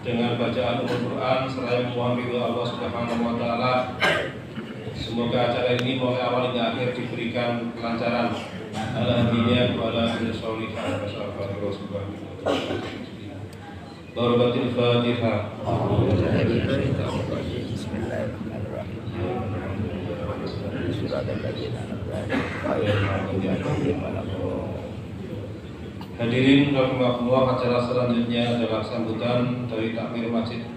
dengan bacaan Al-Quran seraya memohon ridho Allah Subhanahu wa Ta'ala. Semoga acara ini mulai awal hingga akhir diberikan kelancaran. Alhamdulillah wa ala sholihah wa sallallahu. Barokatul Fatihah. Hadirin rahimakumullah, acara selanjutnya adalah sambutan dari takmir Masjid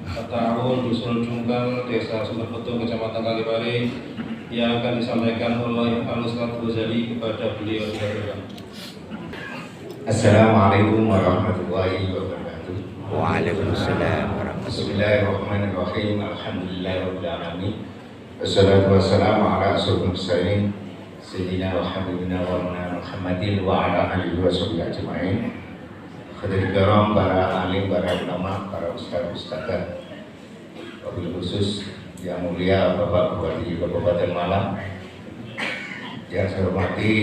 At-Ta'awun Dusun Jungkal, Desa Sumberbetung, Kecamatan Kalipari, yang akan disampaikan oleh Al-Ustadz Ghazali kepada beliau. Assalamualaikum warahmatullahi wabarakatuh. Waalaikumsalam warahmatullahi. Bismillahirrahmanirrahim. Alhamdulillahirabbil alamin. Wassalatu wassalamu ala asyrofil mursalin sayyidina wa habibina wa maulana Muhammadin wa ala alihi wa sahbihi ajmain. Hadirin kiram, para alim, para ulama, para ustaz-ustazah, wabil khusus yang mulia Bapak Bupati Kabupaten Malang, yang saya hormati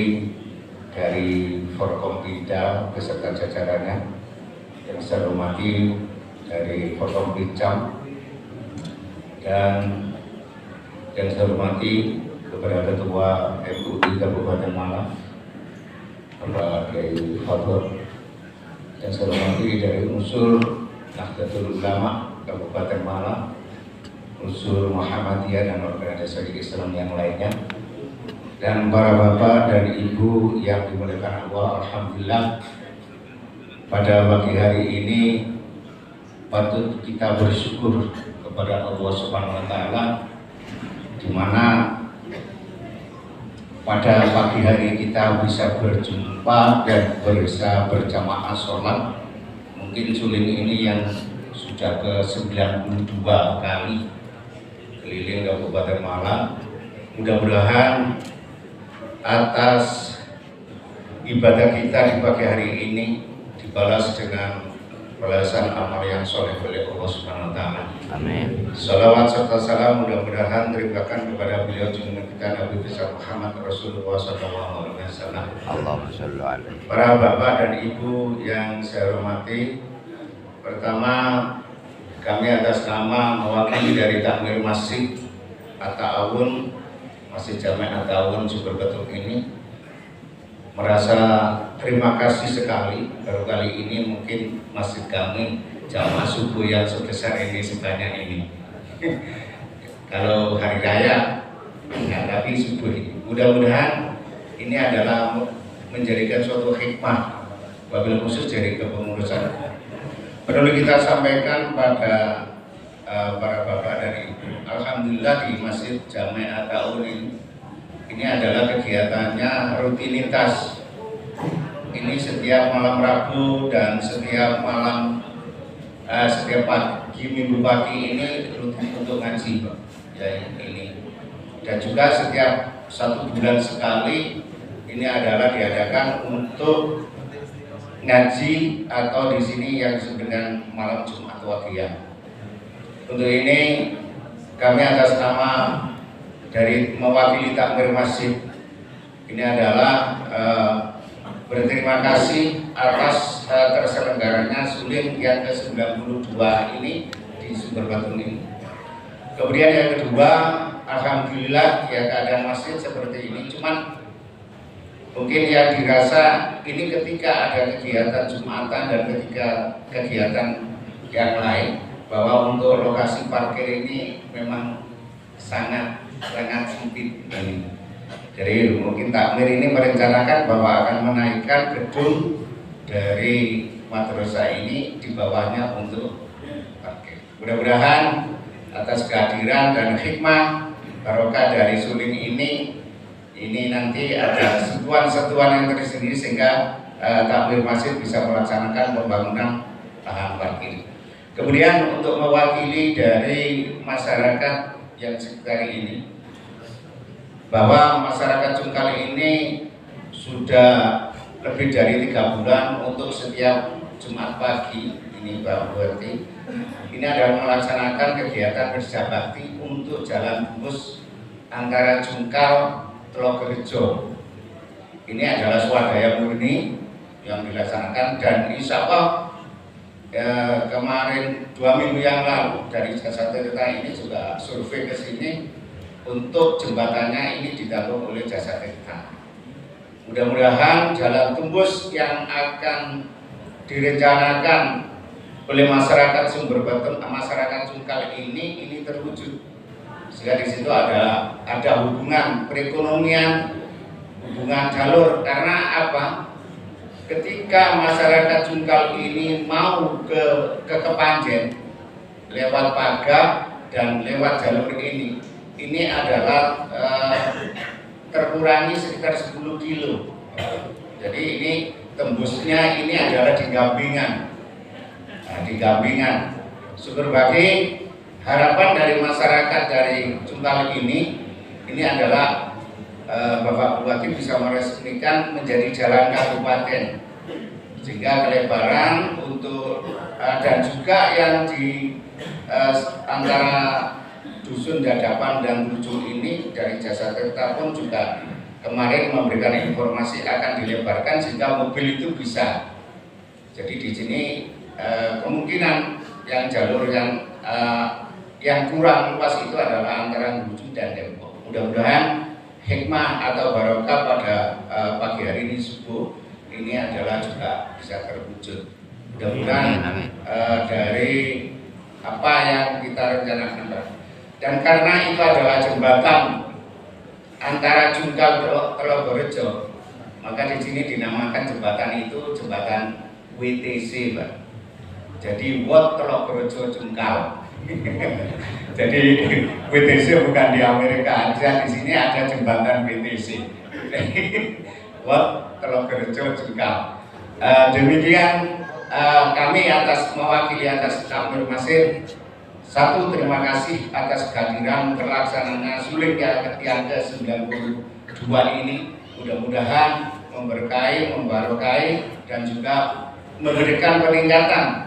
dari Forkompinda beserta jajarannya, yang saya hormati dari Forkompinjam, dan yang saya hormati kepada Ketua MUI Kabupaten Malang, Bapak Kiai Fadl, yang saya hormati dari unsur Nahdlatul Ulama Kabupaten Malang, unsur Muhammadiyah dan organisasi Islam yang lainnya, dan para bapak dan ibu yang dimuliakan Allah. Alhamdulillah, pada pagi hari ini patut kita bersyukur kepada Allah Subhanahu wa Ta'ala, di mana pada pagi hari kita bisa berjumpa dan bisa berjamaah sholat. Mungkin suling ini yang sudah ke-92 kali keliling Kabupaten Malang. Mudah-mudahan atas ibadah kita di pagi hari ini dibalas dengan balasan amal yang soleh oleh Allah Subhanahu wa Ta'ala. Amin. Salawat serta salam mudah-mudahan teribakan kepada beliau junjungan kita Nabi besar Muhammad Rasulullah SAW. Allahumma sholli alaihi. Para bapak dan ibu yang saya hormati, pertama kami atas nama mewakili dari takmir Masjid At-Ta'awun, Masjid Jami' At-Ta'awun Sumberbetung ini, merasa terima kasih sekali. Baru kali ini mungkin masjid kami jamaah subuh yang sebesar ini, sebanyak ini. Kalau hari raya enggak, tapi subuh ini. Mudah-mudahan ini adalah menjadikan suatu hikmah, wabil khusus dari kepengurusan. Perlu kita sampaikan pada para bapak dan ibu. Alhamdulillah di Masjid Jami' At-Ta'awun ini adalah kegiatannya rutinitas. Ini setiap malam Rabu dan setiap malam setiap pagi Minggu pagi ini rutin untuk ngaji, ya ini. Dan juga setiap 1 bulan sekali ini adalah diadakan untuk ngaji atau di sini yang disebut dengan malam Jumat Wadiyah. Untuk ini kami atas nama dari mewakili takmir masjid ini adalah berterima kasih atas terselenggaranya suling yang ke-92 ini di Sumberbetung ini. Kemudian yang kedua, alhamdulillah ya keadaan masjid seperti ini. Cuman mungkin yang dirasa ini ketika ada kegiatan Jumatan dan ketika kegiatan yang lain, bahwa untuk lokasi parkir ini memang sangat sempit ini. Jadi mungkin takmir ini merencanakan bahwa akan menaikkan gedung dari madrasah ini di bawahnya untuk parkir. Mudah-mudahan atas kehadiran dan hikmah barokah dari suling ini nanti ada sentuhan-sentuhan yang tersendiri sehingga takmir masjid bisa melaksanakan pembangunan lahan parkir. Kemudian untuk mewakili dari masyarakat yang sekitar ini, bahwa masyarakat Jungkal ini sudah lebih dari 3 bulan untuk setiap Jumat pagi ini Pak Bupati ini adalah melaksanakan kegiatan kerja bakti untuk jalan tembus antara Jungkal Telogerjo. Ini adalah swadaya murni yang dilaksanakan, dan insya Allah kemarin 2 minggu yang lalu dari Jasa Tirta ini juga survei ke sini untuk jembatannya ini ditanggung oleh Jasa Tirta. Mudah-mudahan jalan tembus yang akan direncanakan oleh masyarakat Sumber Beton, masyarakat Cungkal ini terwujud. Sehingga di situ ada hubungan perekonomian, hubungan jalur. Karena apa? Ketika masyarakat Cungkal ini mau ke Kepanjen lewat Pagak dan lewat jalur ini adalah terkurangi sekitar 10 kilo. Jadi ini tembusnya ini adalah di Gambingan. Nah, di Gambingan. Syukur bagi harapan dari masyarakat dari Cungkal ini adalah Bapak Bupati bisa meresmikan menjadi jalan kabupaten, sehingga kelebaran untuk dan juga yang di antara dusun Dadapan dan Bujung ini dari Jasa Tirta pun juga kemarin memberikan informasi akan dilebarkan sehingga mobil itu bisa. Jadi di sini kemungkinan yang jalur yang kurang luas itu adalah antara Bujung dan Depok. Mudah-mudahan hikmah atau barokah pada pagi hari ini subuh ini adalah juga bisa terwujud. Mudah-mudahan dari apa yang kita rencanakan. Dan karena itu adalah jembatan antara Cungkal Telogorejo, maka di sini dinamakan jembatan itu jembatan WTC, Pak. Jadi Wat Telogorejo Cungkal. Jadi WTC bukan di Amerika aja, di sini ada jembatan WTC. Wat Telogorejo Cungkal. Demikian kami mewakili atas Takmir Masjid. Satu, terima kasih atas kehadiran terlaksananya Suling yang ke-92 ini. Mudah-mudahan memberkahi, membarokai dan juga memberikan peningkatan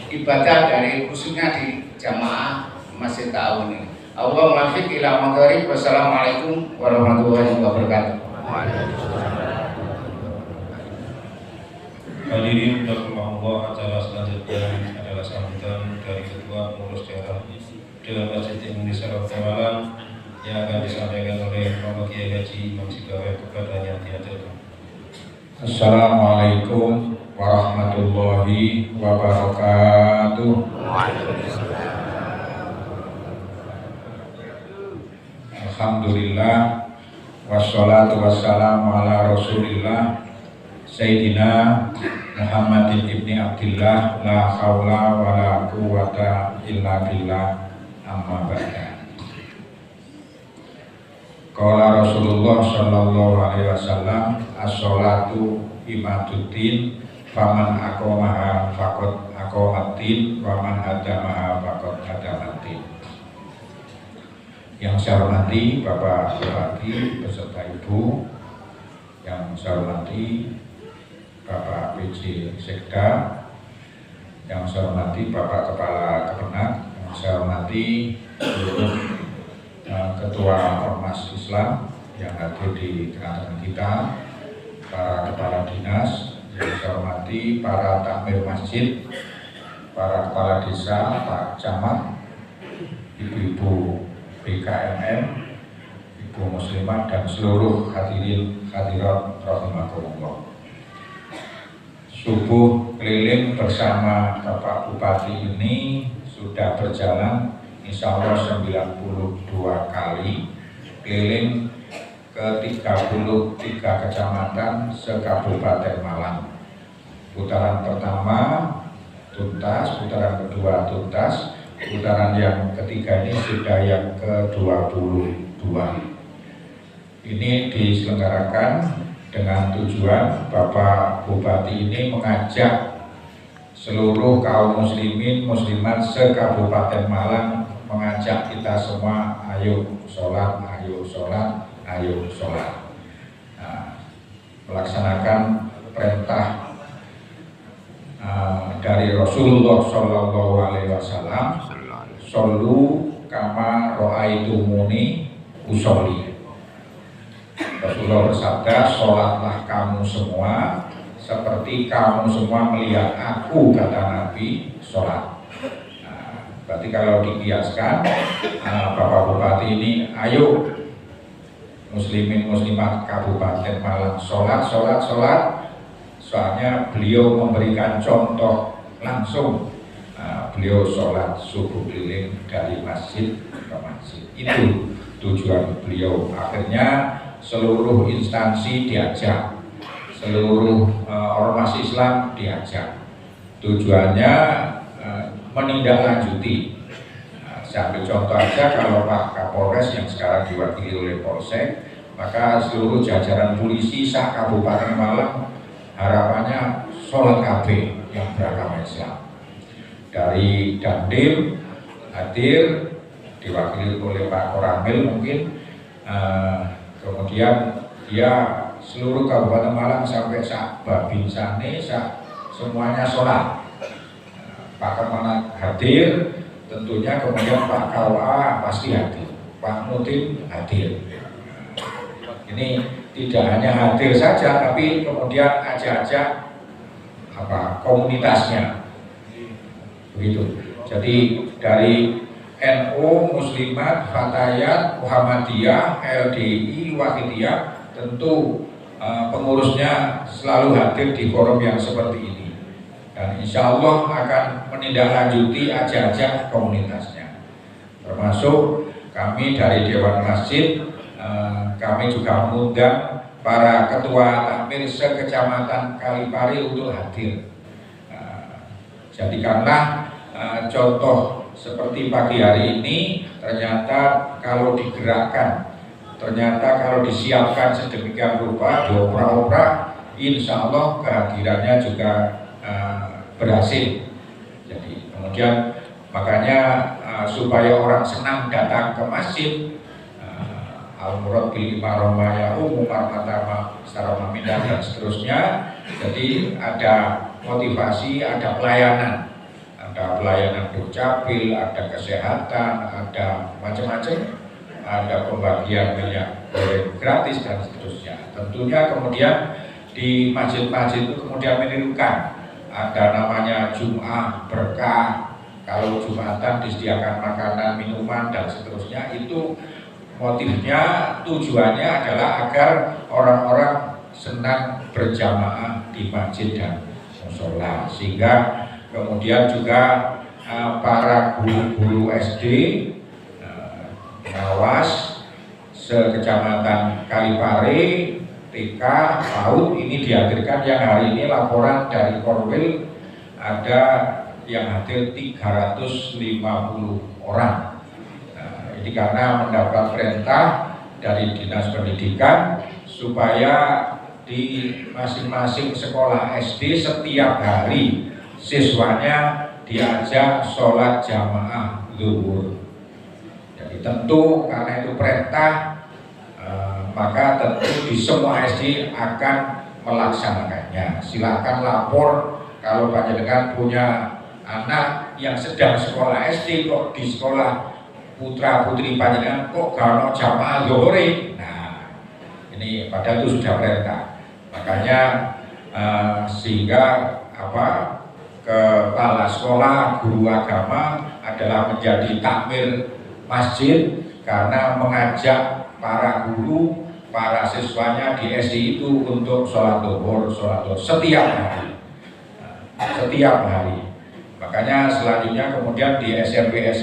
ibadah dari khususnya di jamaah Masjid Ta'awun ini. Allahumma fiq ila maghrib. Wassalamualaikum warahmatullahi wabarakatuh. Hadirin rahimakumullah, acara selanjutnya adalah sambutan dari Ketua Pengurus Daerah Dewan Masjid Indonesia Kota Malang yang akan disampaikan oleh Bapak Kiai Haji Imam Sigawai kepada yang dihadirkan. Assalamualaikum warahmatullahi wabarakatuh. Alhamdulillah wassalatu wassalamu ala Rasulillah Sayyidina Muhammadin ibni Abdillah, la haula wa la quwata illa billah, amma ba'da. Qala Rasulullah sallallahu alaihi wasallam, as-sholatu imaduddin, faman aqamaha faqad aqamaddin, wa man hadamaha faqad hadamaddin. Yang saya hormati Bapak Bupati beserta Ibu, yang saya hormati Bapak PJ Sekda, yang saya hormati Bapak Kepala Kepenak, yang saya hormati seluruh Ketua Ormas Islam yang hadir di tengah-tengah kita, para kepala dinas, yang saya hormati para takmir masjid, para kepala desa, Pak Camat, ibu-ibu BKMM, ibu muslimat dan seluruh hadirin hadirat rahimakumullah. Subuh keliling bersama Bapak Bupati ini sudah berjalan insya Allah 92 kali keliling ke 33 kecamatan se-Kabupaten Malang. Putaran pertama tuntas, putaran kedua tuntas, putaran yang ketiga ini sudah yang ke-22. Ini diselenggarakan dengan tujuan Bapak Bupati ini mengajak seluruh kaum muslimin muslimat se-Kabupaten Malang, mengajak kita semua ayo sholat, ayo sholat, ayo sholat. Nah, melaksanakan perintah dari Rasulullah Shallallahu Alaihi Wasallam, shollu kama ro'aitumuni usolli. Rasulullah bersabda, sholatlah kamu semua seperti kamu semua melihat aku, kata Nabi, sholat. Nah, berarti kalau dikiaskan, Bapak Bupati ini, ayo muslimin muslimat Kabupaten Malang sholat. Soalnya beliau memberikan contoh langsung. Beliau sholat subuh keliling dari masjid ke masjid. Itu tujuan beliau. Akhirnya seluruh instansi diajak, seluruh ormas Islam diajak. Tujuannya menindaklanjuti. Saya ambil contoh aja, kalau Pak Kapolres yang sekarang diwakili oleh Polsek, maka seluruh jajaran polisi Kabupaten Malang harapannya sholat KB yang beragama Islam. Dari Dandim hadir diwakili oleh Pak Koramil mungkin, kemudian dia seluruh Kabupaten Malang sampai Babinsane semuanya sholat. Pak Kemenak hadir, tentunya kemudian Pak KWA pasti hadir, Pak Mutim hadir. Ini tidak hanya hadir saja, tapi kemudian ajak-ajak komunitasnya, begitu. Jadi dari NU, Muslimat, Fatayat, Muhammadiyah, LDI, Wahidiyah, tentu pengurusnya selalu hadir di forum yang seperti ini. Dan insya Allah akan menindaklanjuti ajak-ajak komunitasnya. Termasuk kami dari Dewan Masjid, kami juga mengundang para ketua takmir sekecamatan Kalipari untuk hadir. Jadikanlah contoh seperti pagi hari ini, ternyata kalau digerakkan, ternyata kalau disiapkan sedemikian rupa, dioprak-oprak, insya Allah kehadirannya juga berhasil. Jadi kemudian makanya supaya orang senang datang ke masjid, Al-Murad bil Imaromah ya Umar Matama secara memindah dan seterusnya. Jadi ada motivasi, ada pelayanan Dukcapil, ada kesehatan, ada macam-macam, ada pembagian minyak goreng gratis dan seterusnya. Tentunya kemudian di masjid-masjid itu kemudian menirukan, ada namanya Jum'ah berkah, kalau Jumatan disediakan makanan, minuman dan seterusnya. Itu motifnya, tujuannya adalah agar orang-orang senang berjamaah di masjid dan musola, sehingga kemudian juga para guru-guru SD, pengawas sekecamatan Kalipari, TK, PAUD ini dihadirkan. Yang hari ini laporan dari Korwil ada yang hadir 350 orang. Ini karena mendapat perintah dari Dinas Pendidikan supaya di masing-masing sekolah SD setiap hari siswanya diajak sholat jamaah zuhur. Jadi tentu karena itu perintah, maka tentu di semua SD akan melaksanakannya. Silakan lapor kalau panjenengan punya anak yang sedang sekolah SD kok di sekolah putra putri panjenengan kok gak jamaah zuhur. Nah, ini padahal itu sudah perintah. Makanya sehingga kepala sekolah, guru agama adalah menjadi takmir masjid karena mengajak para guru, para siswanya di SD itu untuk sholat zuhur setiap hari. Makanya selanjutnya kemudian di SMP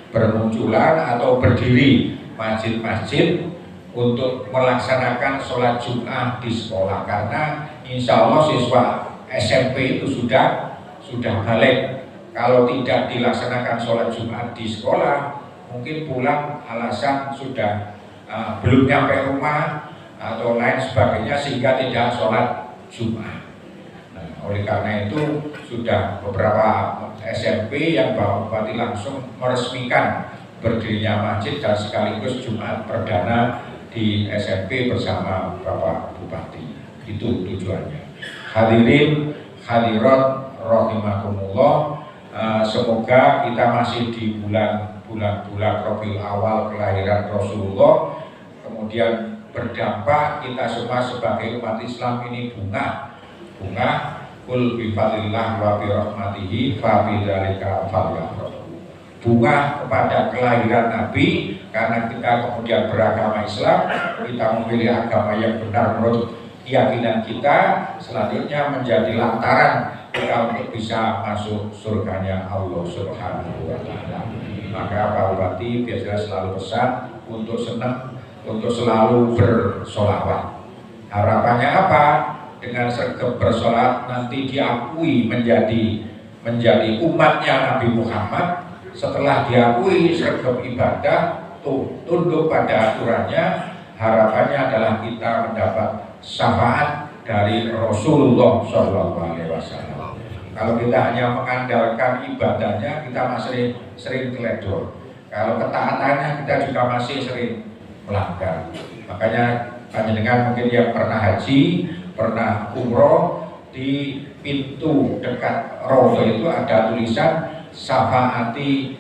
bermunculan atau berdiri masjid-masjid untuk melaksanakan sholat Jumat di sekolah, karena insya Allah siswa SMP itu sudah balik. Kalau tidak dilaksanakan sholat Jumat di sekolah, mungkin pulang alasan sudah belum nyampe rumah atau lain sebagainya sehingga tidak sholat Jumat. Nah, oleh karena itu sudah beberapa SMP yang Pak Bupati langsung meresmikan berdirinya masjid dan sekaligus Jumat perdana di SMP bersama Bapak Bupati. Itu tujuannya. Hadirin hadirat rahimakumullah, semoga kita masih di bulan Rabiul Awal kelahiran Rasulullah, kemudian berdampak kita semua sebagai umat Islam ini bunga bunga, kul bi fadlillah wa bi rahmatihi fa bidzalika falyafrahu. Bunga kepada kelahiran Nabi, karena kita kemudian beragama Islam, kita memilih agama yang benar menurut keyakinan kita, selanjutnya menjadi lantaran kita untuk bisa masuk surganya Allah Subhanahu wa Ta'ala. Maka Pak Bupati biasanya selalu pesan untuk senang, untuk selalu bersolawat. Harapannya apa? Dengan sergap bersolat nanti diakui menjadi umatnya Nabi Muhammad. Setelah diakui sergap ibadah, tunduk pada aturannya, harapannya adalah kita mendapat syafaat dari Rasulullah SAW. Kalau kita hanya mengandalkan ibadahnya, kita masih sering teledor. Kalau ketaatannya kita juga masih sering melanggar. Makanya panjenengan mungkin yang pernah haji, pernah umroh, di pintu dekat Raudhah itu ada tulisan syafaati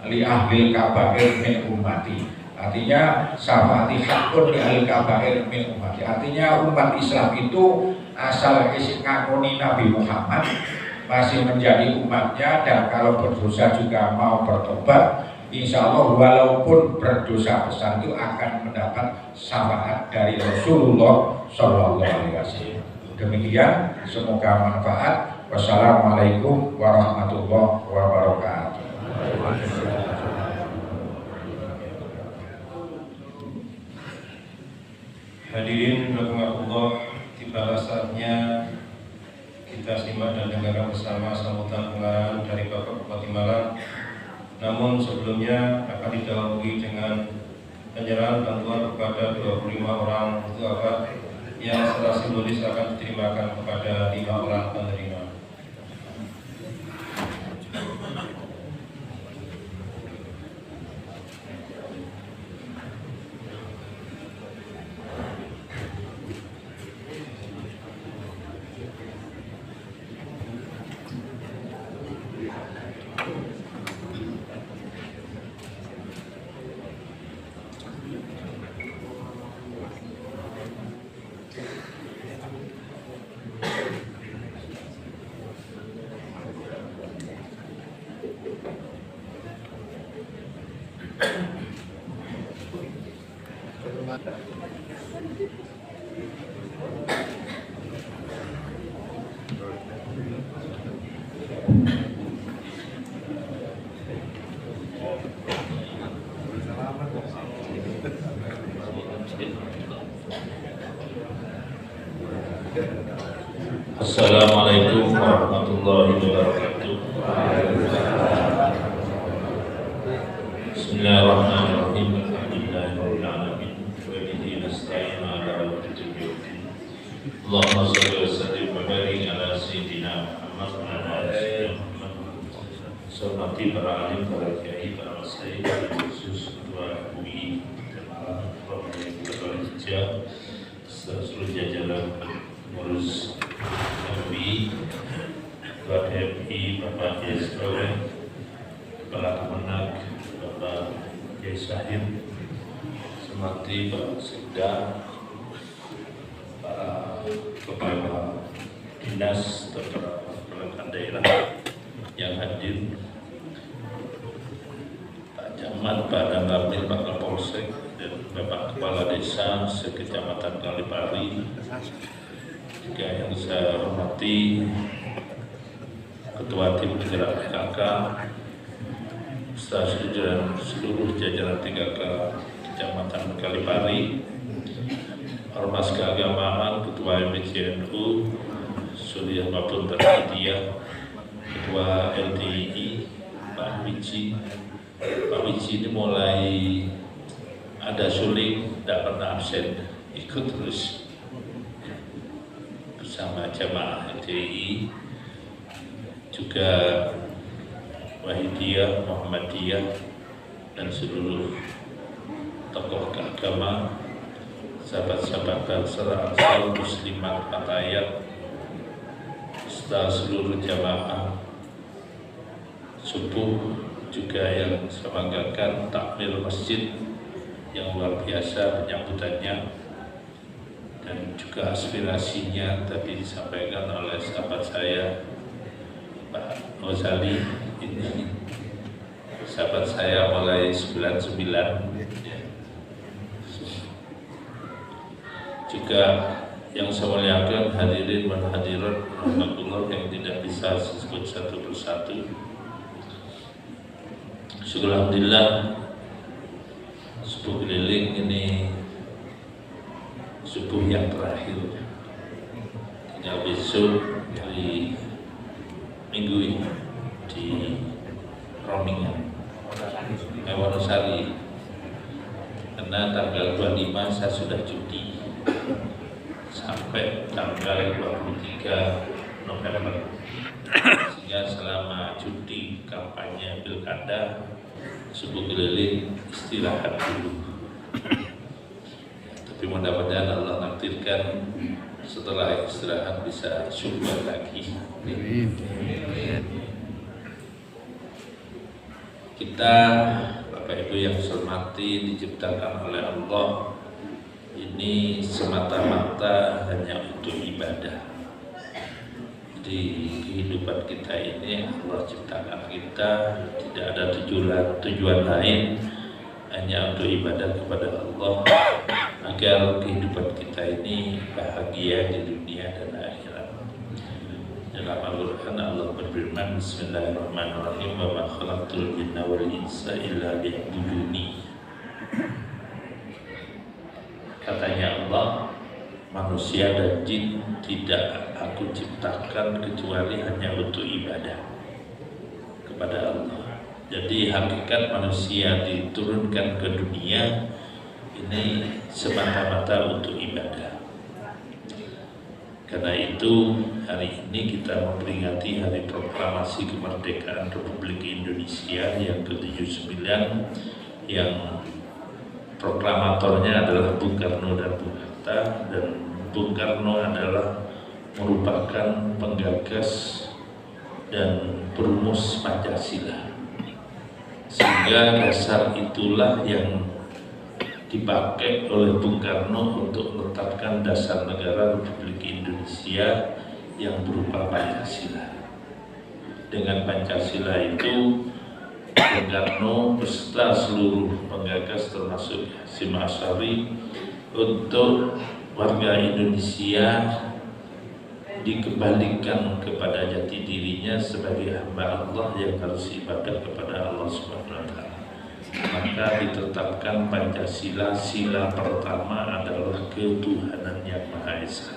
li ahli kabair min ummati. Artinya syafaati hakun li ahli kabair min ummati. Artinya umat Islam itu asal ngakoni Nabi Muhammad masih menjadi umatnya, dan kalau berdosa juga mau bertobat, insya Allah walaupun berdosa besar itu akan mendapat syafaat dari Rasulullah SAW. Demikian, semoga manfaat. Wassalamualaikum warahmatullahi wabarakatuh. Hadirin rahimakumullah, tiba saatnya kita simak dan dengarkan bersama sambutan pengarahan dari Bapak Bupati Malang. Namun sebelumnya akan didahului dengan penyerahan bantuan kepada 25 orang duafa yang secara simbolis akan diterimakan kepada 5 orang penerima. Assalamualaikum warahmatullahi wabarakatuh. Bismillahirrahmanirrahim. Alhamdulillahirabbil alamin. Wa bihi nasta'inu ala umuri dunya. Allahumma shalli wa sallim wa barik ala sayyidina Muhammad wa ala alihi Muhammad. Hormati para alim, para kiai, para masyayikh, khusus ketua MUI dan para hijab, seluruh jajaran pengurus MUI, Ketua DMI, Bapak Kiai Strowe, Kepala Kemenak, Bapak Kiai Syahid, Semati, Pak Sekda, para kepala dinas, para perangkat daerah yang hadir, Pak Camat, Pak Dangamil, Pak Kapolsek, dan Bapak Kepala Desa sekecamatan Kalipari. Juga yang saya hormati Ketua Tim Penggerak PKK, Ustaz dan seluruh jajaran 3K Kecamatan Kalipari, Ormas Keagamaan, Ketua MPCNU, Suriah maupun Berhidiyah, Ketua LDI, Pak Wici. Pak Wici ini mulai ada suling, tidak pernah absen, ikut terus bersama jamaah LDI, juga Wahidiyah, Muhammadiyah, dan seluruh tokoh keagama, sahabat-sahabat bangsa, ansar, muslimat, fatayat, serta seluruh jamaah subuh, juga yang saya banggakan takmir masjid yang luar biasa penyambutannya, dan juga aspirasinya tadi disampaikan oleh sahabat saya Pak Ghazali. Ini sahabat saya mulai 99 ya. Juga yang saya muliakan hadirin dan hadirat rahmatullah yang tidak bisa disebut satu persatu. Alhamdulillah, subuh keliling ini subuh yang terakhir. Tinggal besok di minggu ini di Romingan, Wonosari. Karena tanggal 25 saya sudah cuti sampai tanggal 23 November. Sehingga selama cuti kampanye pilkada, subuh keliling istirahat dulu. Tapi mudah-mudahan Allah nakdirkan setelah istirahat bisa syukur lagi. Kita Bapak Ibu yang saya hormati diciptakan oleh Allah ini semata-mata hanya untuk ibadah. Di kehidupan kita ini Allah ciptakan kita tidak ada tujuan lain, hanya untuk ibadah kepada Allah agar kehidupan kita ini bahagia di dunia dan akhirat. Dalam Al-Quran Allah berfirman, Bismillahirrahmanirrahim, wa ma khalaqtul jinna wal insa illa liya'buduni. Katanya Allah, manusia dan jin tidak aku ciptakan kecuali hanya untuk ibadah kepada Allah. Jadi hakikat manusia diturunkan ke dunia ini semata-mata untuk ibadah. Karena itu hari ini kita memperingati Hari Proklamasi Kemerdekaan Republik Indonesia yang ke-79, yang proklamatornya adalah Bung Karno dan Bung Hatta, dan Bung Karno adalah merupakan penggagas dan perumus Pancasila. Sehingga dasar itulah yang dipakai oleh Bung Karno untuk menetapkan dasar negara Republik Indonesia yang berupa Pancasila. Dengan Pancasila itu Bung Karno beserta seluruh penggagas termasuk Hasyim Asy'ari untuk warga Indonesia dikembalikan kepada jati dirinya sebagai hamba Allah yang harus ibadah kepada Allah Subhanahu wa taala. Maka ditetapkan Pancasila, sila pertama adalah ketuhanan yang Maha Esa.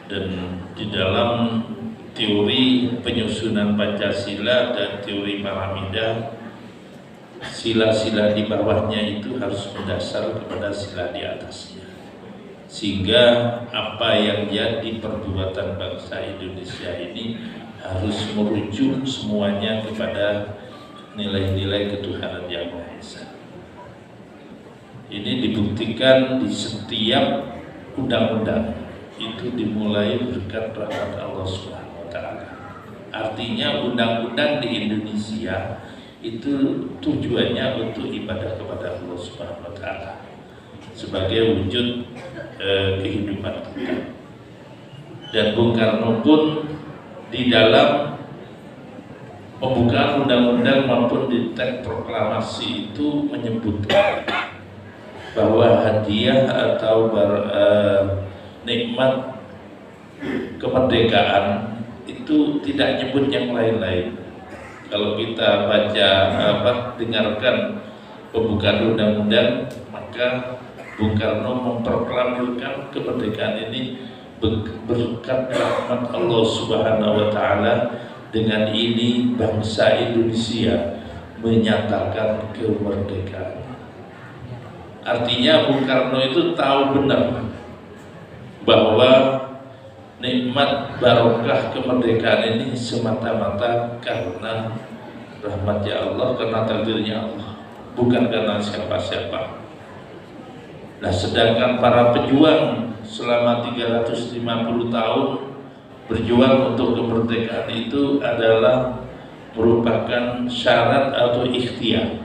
Dan di dalam teori penyusunan Pancasila dan teori piramida, sila-sila di bawahnya itu harus mendasar kepada sila di atasnya, sehingga apa yang jadi perbuatan bangsa Indonesia ini harus merujuk semuanya kepada nilai-nilai ketuhanan yang Maha Esa. Ini dibuktikan di setiap undang-undang itu dimulai berkat rahmat Allah Subhanahu wa taala. Artinya undang-undang di Indonesia itu tujuannya untuk ibadah kepada Allah Subhanahu wa taala sebagai wujud kehidupan kita. Dan Bung Karno pun di dalam pembukaan undang-undang maupun di teks proklamasi itu menyebutkan bahwa hadiah atau nikmat kemerdekaan itu tidak nyebut yang lain-lain. Kalau kita baca dengarkan pembukaan undang-undang, maka Bung Karno memproklamirkan kemerdekaan ini berkat rahmat Allah Subhanahu wa taala. Dengan ini bangsa Indonesia menyatakan kemerdekaan. Artinya Bung Karno itu tahu benar bahwa nikmat barokah kemerdekaan ini semata-mata karena rahmatnya Allah, karena takdirnya Allah, bukan karena siapa-siapa. Nah, sedangkan para pejuang selama 350 tahun berjuang untuk kemerdekaan itu adalah merupakan syarat atau ikhtiar.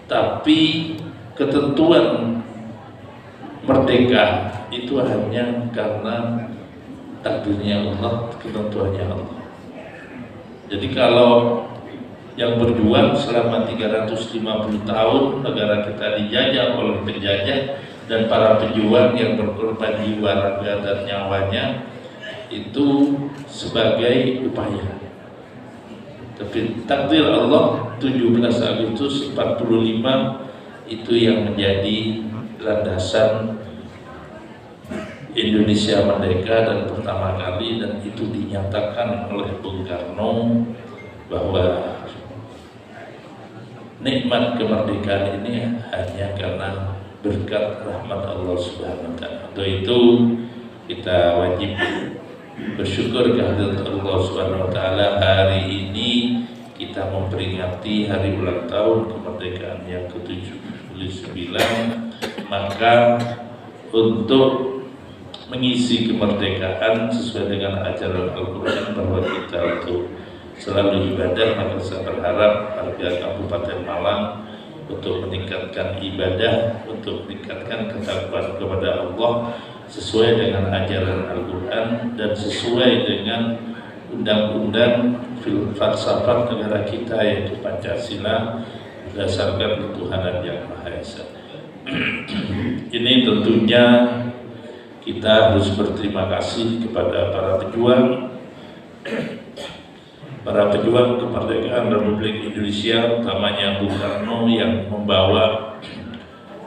Tapi ketentuan merdeka itu hanya karena takdirnya Allah, ketentuannya Allah. Jadi kalau yang berjuang selama 350 tahun negara kita dijajah oleh penjajah dan para pejuang yang berkorban jiwa, raga dan nyawanya itu sebagai upaya. Tapi takdir Allah 17 Agustus 45 itu yang menjadi landasan Indonesia merdeka dan pertama kali, dan itu dinyatakan oleh Bung Karno bahwa nikmat kemerdekaan ini hanya karena berkat rahmat Allah Subhanahu wa taala. Untuk itu kita wajib bersyukur kehadirat Allah Subhanahu wa taala. Hari ini kita memperingati hari ulang tahun kemerdekaan yang ke-79, maka untuk mengisi kemerdekaan sesuai dengan ajaran Al-Quran bahwa kita untuk selalu ibadah, maka saya berharap warga Kabupaten Malang untuk meningkatkan ibadah, untuk meningkatkan ketakwaan kepada Allah sesuai dengan ajaran Al-Quran dan sesuai dengan undang-undang filsafat negara kita yaitu Pancasila berdasarkan ketuhanan yang Maha Esa. Ini tentunya kita harus berterima kasih kepada para pejuang kemerdekaan Republik Indonesia, utamanya Bung Karno yang membawa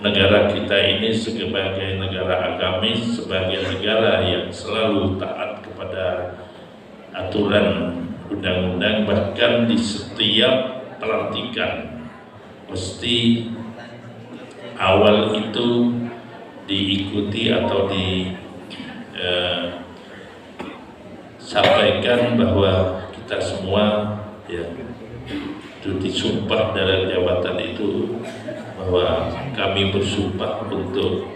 negara kita ini sebagai negara agamis, sebagai negara yang selalu taat kepada aturan undang-undang, bahkan di setiap pelantikan mesti awal itu diikuti atau disampaikan bahwa kita semua ya itu disumpah dalam jabatan itu bahwa kami bersumpah untuk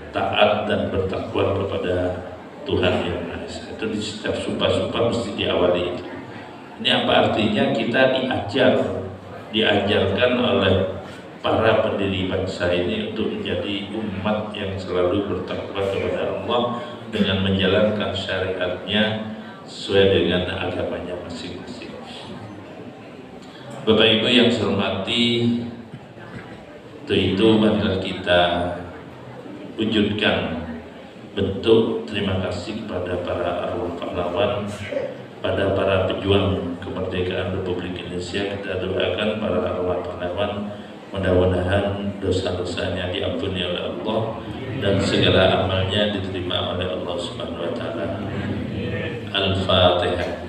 taat dan bertakwa kepada Tuhan Yang Maha Esa. Itu di setiap sumpah-sumpah mesti diawali itu. Ini apa artinya? Kita diajarkan oleh para pendiri bangsa ini untuk menjadi umat yang selalu bertakwa kepada Allah dengan menjalankan syariatnya sesuai dengan agamanya masing-masing. Bapak Ibu yang saya hormati, itu marilah kita wujudkan bentuk terima kasih kepada para arwah pahlawan, pada para pejuang kemerdekaan Republik Indonesia. Kita doakan para arwah pahlawan mudah-mudahan dosa-dosanya diampuni oleh Allah dan segala amalnya diterima oleh Allah Subhanahu wa taala. Al-Fatihah.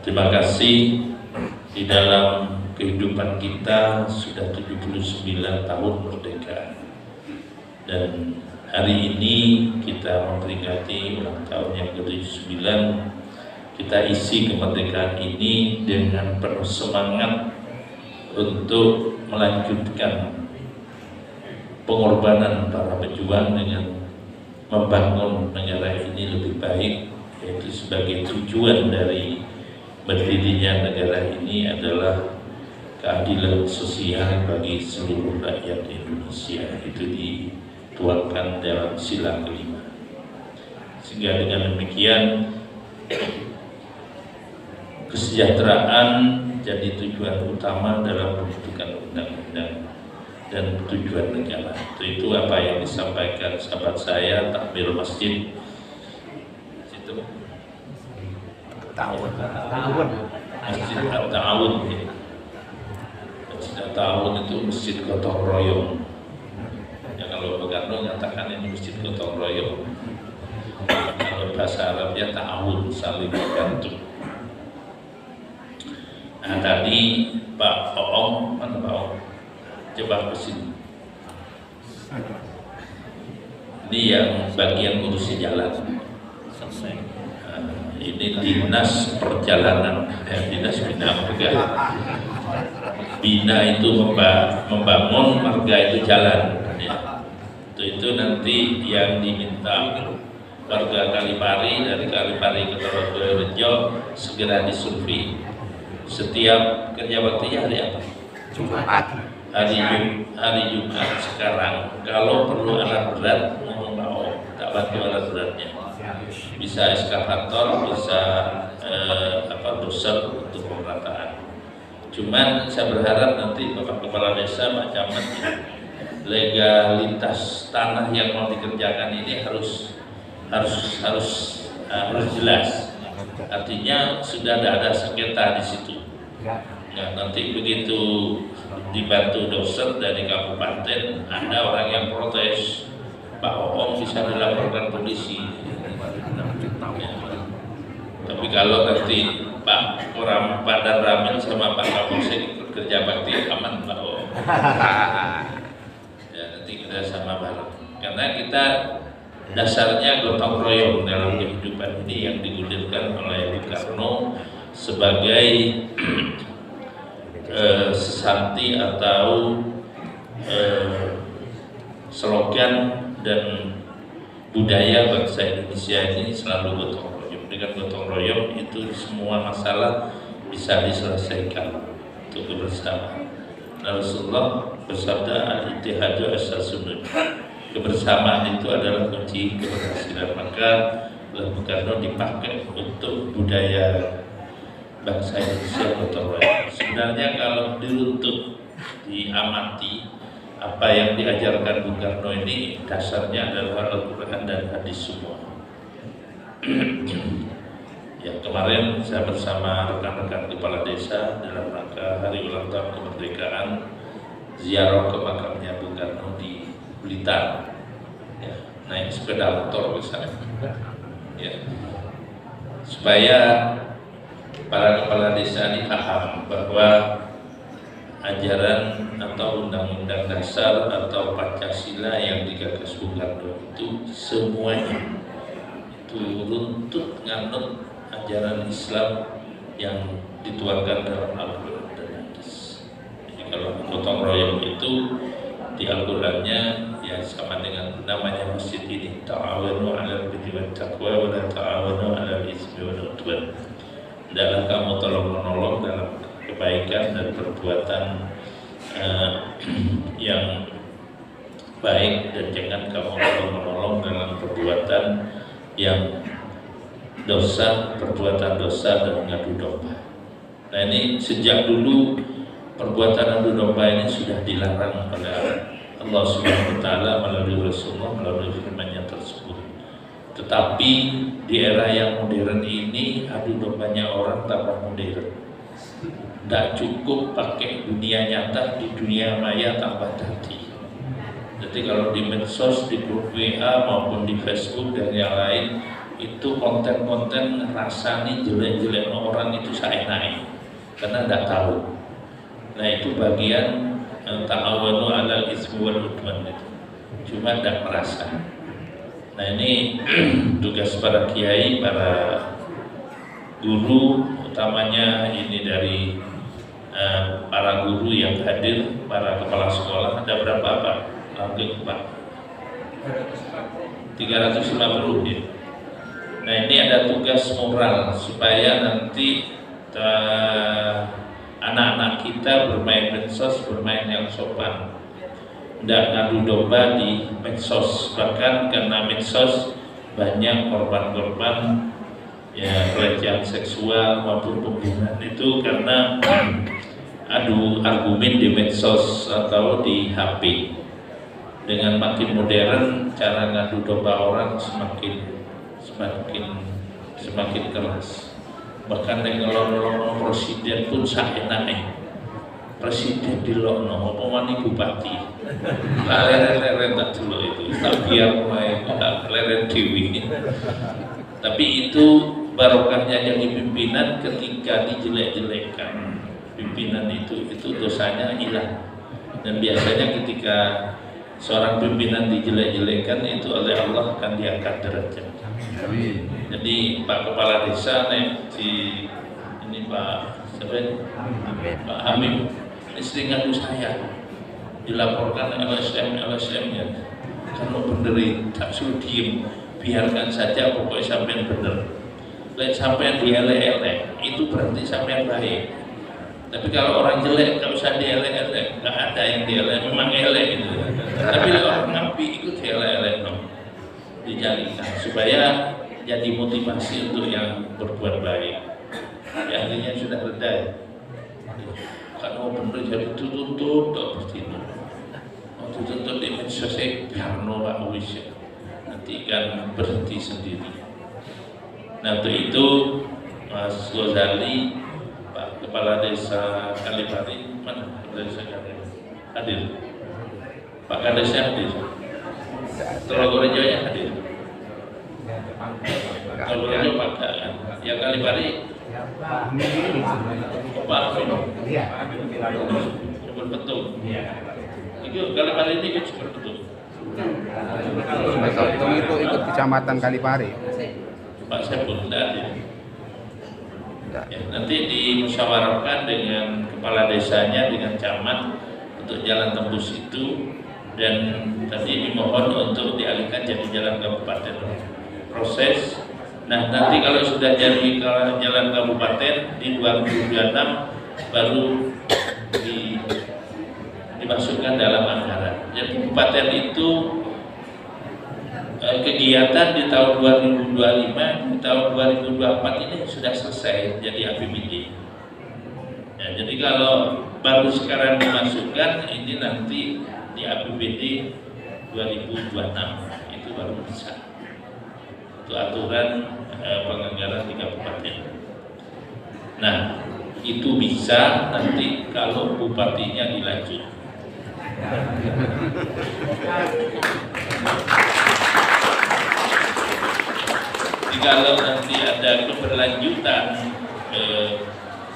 Terima kasih. Di dalam kehidupan kita sudah 79 tahun merdeka, dan hari ini kita memperingati ulang tahun yang ke-79. Kita isi kemerdekaan ini dengan penuh semangat untuk melanjutkan pengorbanan para pejuang dengan membangun negara ini lebih baik, yaitu sebagai tujuan dari berdirinya negara ini adalah keadilan sosial bagi seluruh rakyat Indonesia. Itu dituangkan dalam sila kelima. Sehingga dengan demikian kesejahteraan jadi tujuan utama dalam pembentukan undang-undang dan tujuan negara. Itu apa yang disampaikan sahabat saya takmir masjid. Masjid At-Ta'awun. Masjid At-Ta'awun itu masjid gotong royong. Ya, kalau Bung Karno nyatakan ini masjid gotong royong. Kalau bahasa Arabnya ta'awun, saling membantu. Nah, tadi Pak Oong, mana Pak Oong? Coba ke sini. Ini yang bagian ngurusi jalan. Ini dinas perjalanan, dinas bina marga. Bina itu membangun, marga itu jalan. Ya. Itu nanti yang diminta warga Kalipari dari Kalipari ke Rejo segera disurvei. Setiap kerja baktinya hari apa? Jumat. Hari Jumat sekarang. Kalau perlu alat berat, mohon maaf, tak bantu alat beratnya. Bisa eskavator, bisa doser untuk pemerataan. Cuman saya berharap nanti Bapak Kepala Desa, Pak Camat, legalitas tanah yang mau dikerjakan ini harus jelas. Artinya sudah ada sengketa di situ. Nah, nanti begitu dibantu dosen dari kabupaten, ada orang yang protes, Pak Oom bisa dilaporkan polisi. Ya. Tapi kalau nanti Pak Dan Ramil sama Pak Kapolsek ikut kerja bakti, aman Pak Oom. Ya, nanti kita sama bareng. Karena kita dasarnya gotong royong dalam kehidupan ini yang digulirkan oleh Bung Karno sebagai sesanti atau slogan dan budaya bangsa Indonesia ini selalu gotong royong. Dengan gotong royong itu semua masalah bisa diselesaikan untuk bersama. Rasulullah bersabda, al-ittihadu as-sasun. Kebersamaan itu adalah kunci keberhasilan. Maka Bung Karno dipakai untuk budaya bangsa Indonesia gotong royong. Sebenarnya kalau diruntut, diamati apa yang diajarkan Bung Karno ini, dasarnya adalah Al-Quran dan hadis semua. Ya, kemarin saya bersama rekan-rekan kepala desa dalam rangka hari ulang tahun kemerdekaan ziarah ke makamnya Bung Karno di Blitar. Ya, naik sepeda motor ke sana. Ya. Supaya para kepala desa ini paham bahwa ajaran atau undang-undang dasar atau Pancasila yang digagas Bung Karno itu semuanya itu runtut nganut ajaran Islam yang dituangkan dalam Al-Quran dan hadis. Jadi kalau gotong royong itu di Al-Qurannya ya sama dengan namanya masjid ini, ta'awanu 'alal birri wat taqwa wa la ta'awanu 'alal itsmi wal 'udwan. Hendaklah kamu tolong-menolong dalam kebaikan dan perbuatan yang baik, dan jangan kamu tolong-menolong dalam perbuatan yang dosa, perbuatan dosa dan mengadu domba. Nah, ini sejak dulu perbuatan adu domba ini sudah dilarang oleh Allah Subhanahu wa taala melalui Rasulullah, melalui firman-Nya tersebut. Tetapi di era yang modern ini adu dombanya orang tambah modern. Tidak cukup pakai dunia nyata, di dunia maya tambah tadi. Jadi kalau di medsos, di grup WA maupun di Facebook dan yang lain, itu konten-konten rasanya jelek-jelek orang itu saya naik karena tidak tahu. Nah, itu bagian ta'awanu 'alal itsmi wal 'udwan itu. Cuma tidak merasa. Nah, ini tugas para kiai, para guru, utamanya ini dari para guru yang hadir, para kepala sekolah. Ada berapa Pak? Lanjut Pak. 350 ya. Nah, ini ada tugas moral supaya nanti anak-anak kita bermain medsos, bermain yang sopan, tidak ngadu domba di medsos. Bahkan karena medsos banyak korban-korban ya pelecehan seksual maupun pembunuhan itu karena adu argumen di medsos atau di HP. Dengan makin modern, cara ngadu domba orang semakin keras. Bahkan dengan nolong presiden pun saenake. Presiden dilokno apa wani bupati. Leren-leren tak dulu itu. Tak biar wae leren dewi. Tapi itu barokahnya jadi pimpinan ketika dijelek-jelekan. Pimpinan itu dosanya hilang. Dan biasanya ketika seorang pimpinan dijelek-jelekan itu oleh Allah akan diangkat derajat. Jadi Pak Kepala Desa ini Pak Pak Hamim, istri ngadu saya dilaporkan LSM-nya, kalau berdiri tak suruh diem, biarkan saja, pokoknya sampean bener. Lek sampean dielek-elek, itu berarti sampean baik. Tapi kalau orang jelek, nggak usah dielek-elek, nggak ada yang dielek, memang elek gitu. Tapi kalau orang ngapi itu dielek-elek, no. Dijadikan supaya jadi motivasi untuk yang berbuat baik. Ya, akhirnya sudah reda. Kalau bener jadi tuntut seperti itu. Waktu tuntut di medsos biarno Pak Wis, nanti kan berhenti sendiri. Nah untuk itu Mas Ghazali, Pak Kepala Desa Kalipari, mana Kepala Desa Kalipari? Hadir. Pak Kadesnya hadir. Tologorejonya hadir. Tologorejo Pak kan. Yang Kalipari Pak Iya. Sumber Betung. Itu Kalipari ini kan Sumber Betung. Betung itu ikut kecamatan Kalipari. Pak Saiful tidak hadir. Ya, nanti dimusyawarahkan dengan kepala desanya, dengan camat untuk jalan tembus itu, dan tadi dimohon untuk dialihkan jadi jalan kabupaten proses. Nah nanti kalau sudah jadi jalan kabupaten di 2026 baru dimasukkan dalam anggaran. Jadi kabupaten itu kegiatan di tahun 2025, di tahun 2024 ini sudah selesai jadi APBD. Ya, jadi kalau baru sekarang dimasukkan, ini nanti di APBD 2026 itu baru bisa. Itu aturan penganggaran di kabupaten. Nah, itu bisa nanti kalau bupatinya dilanjut. Kalau nanti ada keberlanjutan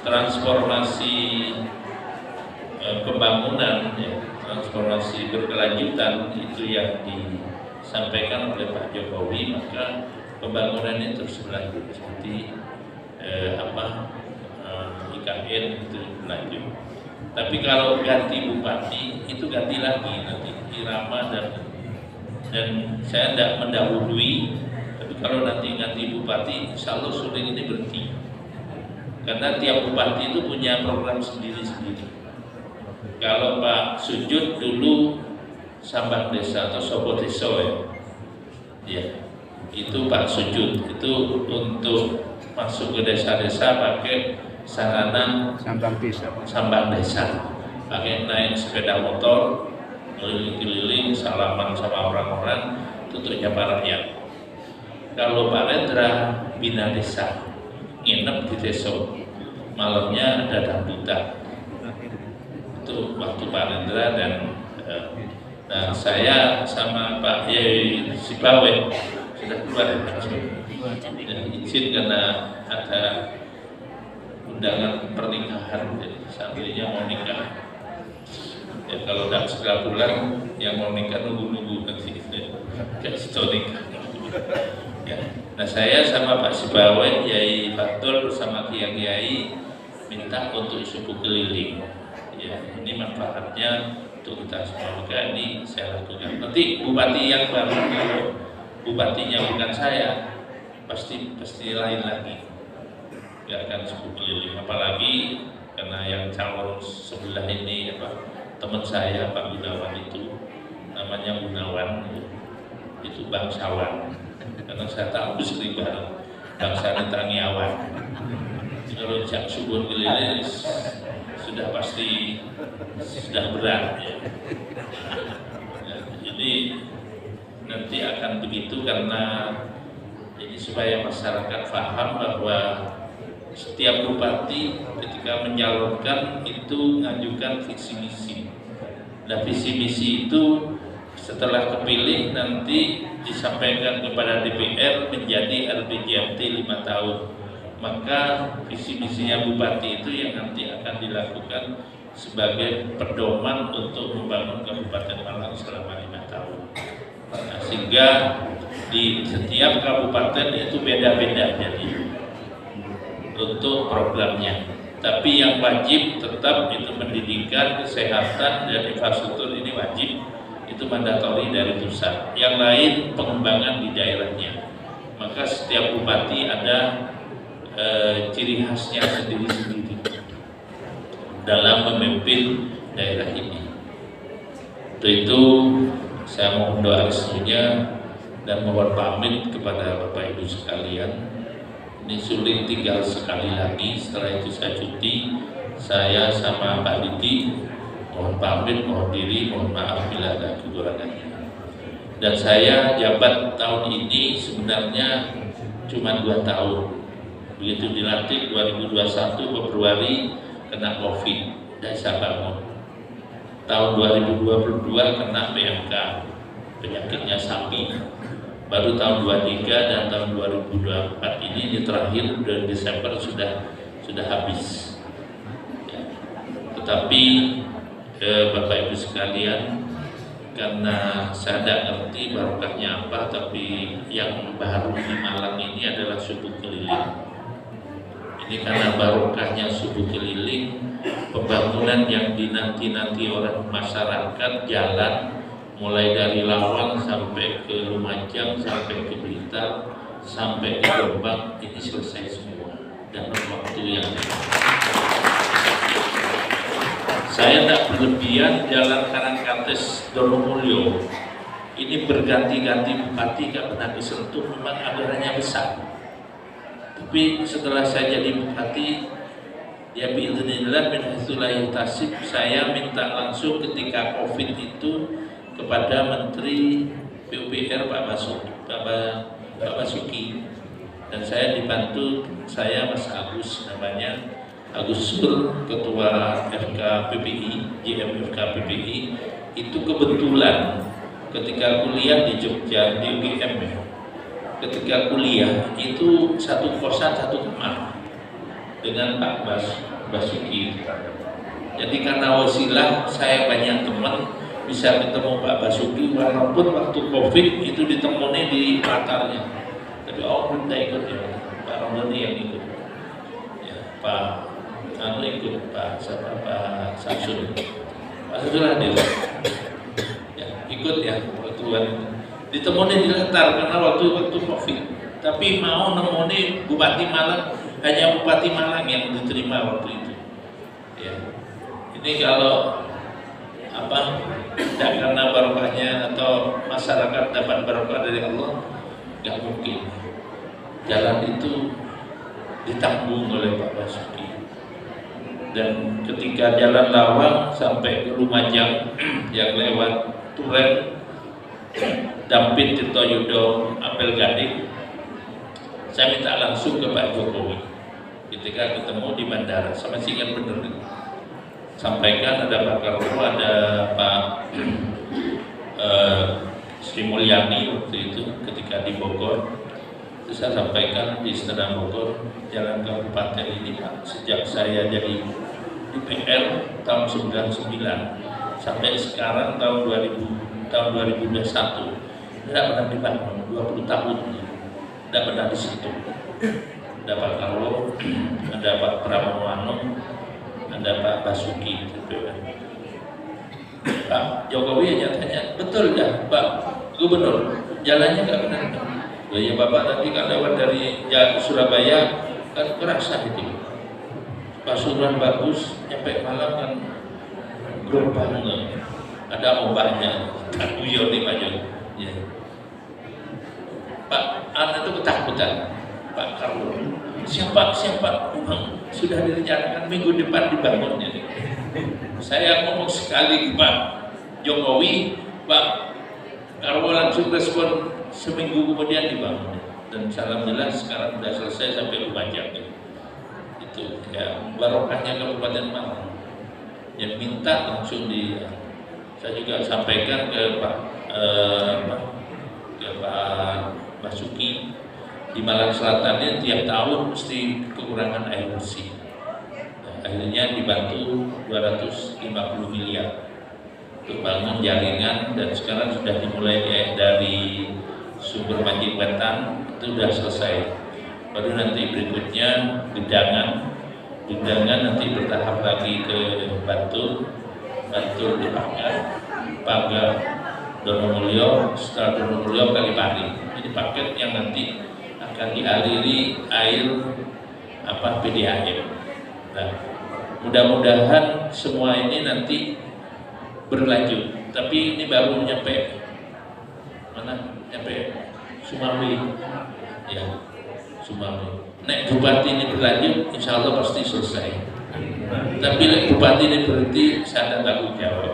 transformasi pembangunan, ya, transformasi berkelanjutan itu yang disampaikan oleh Pak Jokowi, maka pembangunan ini terus berlanjut seperti IKN itu berlanjut. Tapi kalau ganti bupati itu ganti lagi nanti irama dan saya tidak mendahului. Tapi kalau nanti ganti bupati, insya Allah Suling ini berhenti. Karena tiap bupati itu punya program sendiri-sendiri. Kalau Pak Sujud dulu Sambang Desa atau Sobo Deso ya, itu Pak Sujud itu untuk masuk ke desa-desa pakai sarana Sambang Desa, pakai naik sepeda motor keliling-keliling salaman sama orang-orang untuk nyapa rakyat. Kalau Pak Rendra bina desa, nginep di desa, malamnya ada dangdutan. Itu waktu Pak Rendra dan nah saya sama Pak Yai Sibawe sudah keluar dan izin karena ada undangan pernikahan, jadi santrinya mau nikah. Ya kalau udah segala bulan yang mau nikah nunggu nanti kayak nikah. Ya. Nah saya sama Pak Sibawe, Yai Fatul bersama Kiai minta untuk suku keliling. Ya, ini manfaatnya untuk kita semua, maka ini saya lakukan. Nanti bupati yang baru, kalau bupatinya bukan saya, pasti lain lagi. Gak akan suku keliling, apalagi karena yang calon sebelah ini teman saya Pak Gunawan itu namanya Gunawan, itu bangsawan. Karena saya tahu Seribar bangsa Netanyawan. Kalau jak subur keliling sudah pasti sudah berat ya. Jadi nanti akan begitu karena jadi supaya masyarakat paham bahwa setiap bupati ketika menyalurkan itu mengajukan visi misi. Nah visi misi itu setelah kepilih nanti disampaikan kepada DPR menjadi RPJMD 5 tahun. Maka visi misinya bupati itu yang nanti akan dilakukan sebagai pedoman untuk membangun Kabupaten Malang selama 5 tahun. Nah, sehingga di setiap kabupaten itu beda-beda jadi untuk programnya. Tapi yang wajib tetap itu pendidikan, kesehatan dan infrastruktur ini wajib. Itu itu mandatori dari pusat. Yang lain pengembangan di daerahnya. Maka setiap bupati ada ciri khasnya sendiri-sendiri dalam memimpin daerah ini. Untuk itu saya mohon doa restunya dan mohon pamit kepada Bapak Ibu sekalian. Ini sulit, tinggal sekali lagi, setelah itu saya cuti. Saya sama Pak Didi mohon pamit, mohon diri, mohon maaf bila ada kekurangannya. Dan saya jabat tahun ini sebenarnya cuma 2 tahun. Begitu dilantik 2021 Februari kena COVID, dan saya bangun. Tahun 2022 kena PMK, penyakitnya sapi. Baru tahun 23 dan tahun 2024 ini terakhir bulan Desember sudah habis. Ya. Tetapi Bapak Ibu sekalian, karena saya tidak ngerti barokahnya apa, tapi yang baru di Malang ini adalah subuh keliling. Ini karena barokahnya subuh keliling, pembangunan yang dinanti-nanti oleh masyarakat, jalan mulai dari Lawang sampai ke Lumajang, sampai ke Blitar, sampai ke Jombang, ini selesai semua dalam waktu yang saya tidak berlebihan. Jalan Karangkates Donomulyo ini berganti-ganti bupati gak pernah disentuh, memang anggarannya besar. Tapi setelah saya jadi bupati, ya biidznillah min haitsu la yahtasib, saya minta langsung ketika COVID itu kepada Menteri PUPR Pak Basuki, dan saya dibantu, saya Mas Agus namanya, Agus Sur, Ketua FKPPI, GM FKPPI, itu kebetulan ketika kuliah di Jogja, di UGM ya. Ketika kuliah itu satu kosan satu kamar dengan Pak Basuki. Jadi karena wasilah saya banyak teman bisa ketemu Pak Basuki, walaupun waktu COVID itu ditemui di latarnya. Tapi tidak ikut ya, Pak Romani yang ikut. Ya, Pak ikut, Pak Samsul. Pak Samsul hadir. Ya, ikut ya waktu ditemui di latar karena waktu COVID. Tapi mau nemoni Bupati Malang, hanya Bupati Malang yang diterima waktu itu. Ya. Ini kalau tidak karena barokahnya atau masyarakat dapat barokah dari Allah, nggak mungkin. Jalan itu ditanggung oleh Pak Basuki. Dan ketika jalan Lawang sampai ke Lumajang yang lewat Turen, Dampit, Tirtoyudo, Apel Gading, saya minta langsung ke Pak Jokowi ketika ketemu di bandara. Sama sih kan bener, sampaikan ada Pak Karwo, ada Pak Sri Mulyani waktu itu ketika di Bogor. Terus saya sampaikan di Istana Bogor, jalan kabupaten ini Pak, sejak saya jadi di PR tahun 99 sampai sekarang tahun 2021 tidak pernah dibangun, 20 tahun tidak pernah di situ. Ada Pak Karwo, ada Pak Pramono Anung, ada Pak Basuki gitu. Pak Jokowi hanya tanya, betul dah Pak Gubernur, jalannya nggak benar. Ya Bapak tadi kan lewat dari Surabaya kan kerasa itu. Pasuruan bagus, nyampe Malang kan gerbang, ada ombaknya, tak guyon nih Pak Jon. Ya. Pak An itu ketakutan, Pak Karwo. Siapa? Sudah direncanakan minggu depan dibangunnya. Saya ngomong sekali Pak Jokowi, Pak Karwo langsung respon seminggu kemudian dibangun. Dan alhamdulillah sekarang sudah selesai sampai Lumajang. Itu ya barokahnya Kabupaten Malang. Yang minta langsung saya juga sampaikan ke Pak Basuki, di Malang Selatan ini tiap tahun mesti kekurangan air bersih. Nah, akhirnya dibantu 250 miliar untuk bangun jaringan, dan sekarang sudah dimulai dari sumber Majid Wetan itu sudah selesai. Baru nanti berikutnya Gedangan nanti bertahap lagi ke Bantul di Pagar, Donomulyo, setelah Donomulyo Kalipari. Ini paket yang nanti akan dialiri air PDAM. Nah, mudah-mudahan semua ini nanti berlanjut. Tapi ini baru nyampe mana? Nyampe Sumawi, ya, Sumawi. Nek bupati ini berlanjut, insya Allah pasti selesai. Tapi nek bupati ini berhenti, saya tidak tanggung jawab.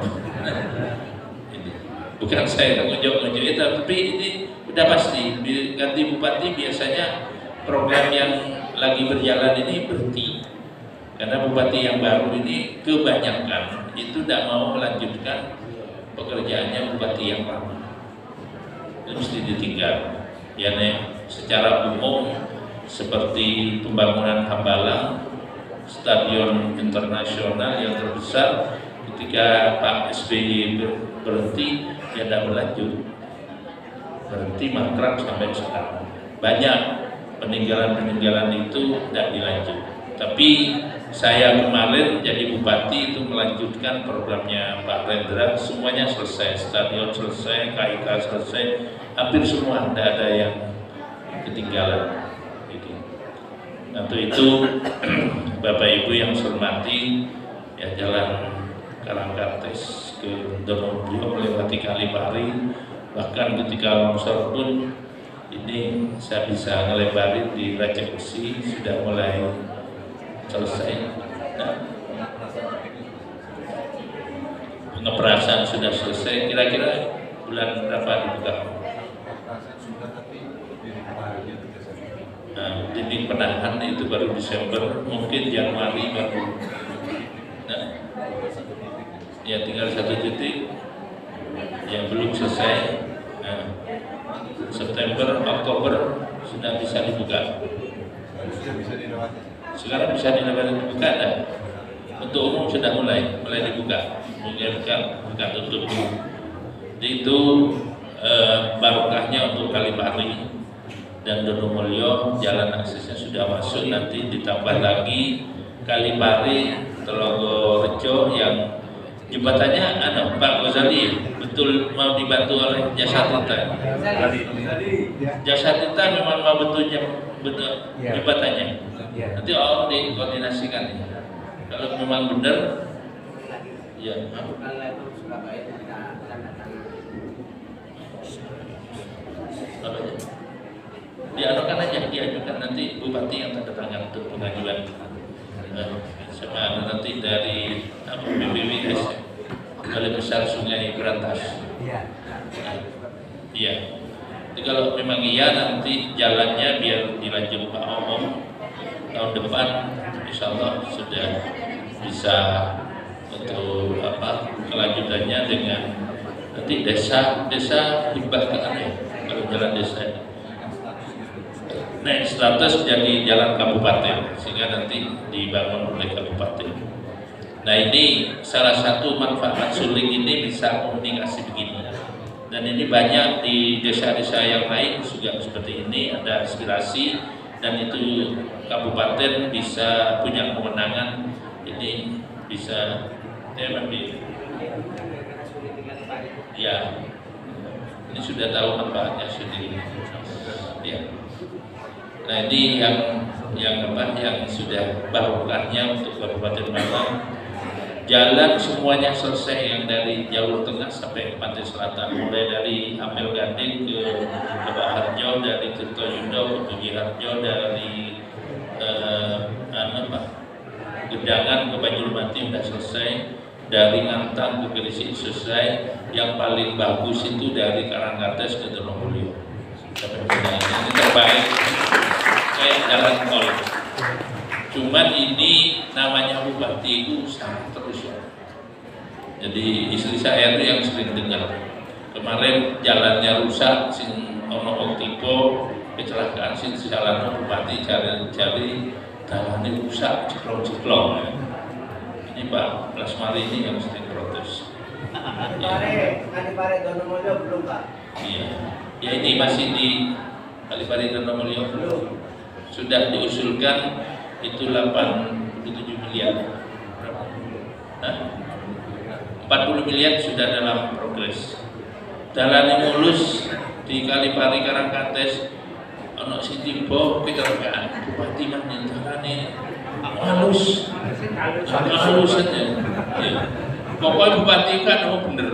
Bukan saya tanggung jawab itu, tapi ini udah pasti. Ganti bupati biasanya program yang lagi berjalan ini berhenti. Karena bupati yang baru ini kebanyakan itu tidak mau melanjutkan pekerjaannya bupati yang lama. Itu mesti ditinggal. Ya, secara umum seperti pembangunan Hambalang, stadion internasional yang terbesar, ketika Pak SBY berhenti, dia tidak berlanjut. Berhenti mangkrak sampai sekarang. Banyak peninggalan-peninggalan itu tidak dilanjut. Tapi saya kemarin jadi bupati itu melanjutkan programnya Pak Rendra, semuanya selesai, stadion selesai, KIK selesai, hampir semua, tidak ada yang ketinggalan. Gitu. Untuk itu Bapak Ibu yang saya hormati, ya, jalan Karangkartes ke Donomulyo melewati Kalipari, bahkan ketika longsor pun ini saya bisa ngelebarin di Raja Besi, sudah mulai selesai. Nah, pengeperasan sudah selesai. Kira-kira bulan berapa dibuka? Nah, dinding penahan itu baru Desember, mungkin Januari baru. Nah, ya tinggal satu titik yang belum selesai. Nah, September, Oktober sudah bisa dibuka. Sekarang bisa dibuka dah. Untuk umum sudah mulai dibuka, buka tutup. Itu barokahnya untuk Kalipari dan Donomulyo, jalan aksesnya sudah masuk. Nanti ditambah lagi Kalipari Telogorejo yang jembatannya Pak Ghazali betul mau dibantu oleh Jasa Tirta. Jasa Tirta memang mau betul jembatannya. Nanti dikoordinasikan. Kalau memang benar, ya. Diadukan aja, diajukan nanti bupati yang tanda tangan untuk pengajuan. Sama nanti dari BPWS, Balai Besar Sungai Berantas. Iya. Jadi kalau memang iya, nanti jalannya biar dilanjut Pak Omong tahun depan, insya Allah sudah bisa untuk kelanjutannya dengan nanti desa hibah ke kalau jalan desa. Nah, status jadi jalan kabupaten sehingga nanti dibangun oleh kabupaten. Nah, ini salah satu manfaat suling ini bisa komunikasi begini. Dan ini banyak di desa-desa yang lain juga seperti ini, ada aspirasi dan itu kabupaten bisa punya kewenangan, ini bisa ya, ini sudah tahu manfaatnya sendiri. Ya. Nah, ini yang sudah barokahnya untuk Kabupaten Malang. Jalan semuanya selesai, yang dari jalur tengah sampai ke pantai selatan, mulai dari Ampel Gading ke Lebak Harjo, dari Tirtoyudo ke Puji Harjo, dari Gedangan ke Banyulmati sudah selesai, dari Ngantang ke Gresik selesai, yang paling bagus itu dari Karangkartes ke Donomulyo. Ini terbaik kayak jalan tol. Cuman ini namanya bupati itu sangat terus ya. Jadi istri saya itu yang sering dengar. Kemarin jalannya rusak, sing ono tipe kecelakaan, sing jalan bupati cari jalannya rusak, ceklong. Ini Pak Plasmari ini yang sering protes. Kalipari Donomulyo belum Pak? Iya. Ya ini masih di Kalipari Donomulyo belum. Sudah diusulkan itu 87 miliar. 40 miliar sudah dalam progres. dalane mulus di Kalipari Karangkates ana sing tiba kecelakaan bupati maneh dalane halus ya. Pokoknya bupati kan bener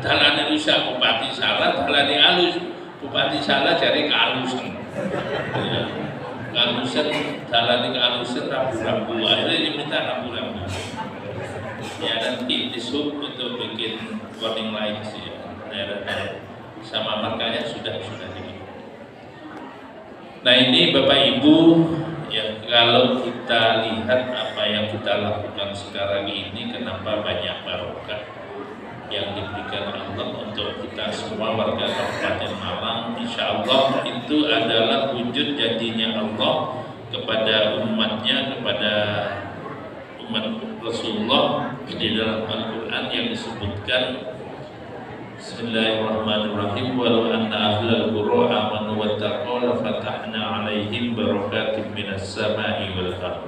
dalane rusak bupati salah, dalane halus bupati salah cari kehalusan ya. Kehalusan dalane kehalusan rambu-rambu akhirnya diminta rambu-rambu ya, nanti disub untuk bikin warning lights ya daerah-daerah sama markanya sudah ini. Nah ini Bapak Ibu ya, kalau kita lihat apa yang kita lakukan sekarang ini, kenapa banyak barokah yang diberikan Allah untuk kita semua warga Kabupaten Malang. Insya Allah itu adalah wujud janjinya Allah kepada umatnya, kepada umat Rasulullah di dalam Al-Quran yang disebutkan Bismillahirrahmanirrahim, walau anna ahlal qura amanu wattaqaw lafatahna 'alaihim barakatim minas sama'i wal ardh.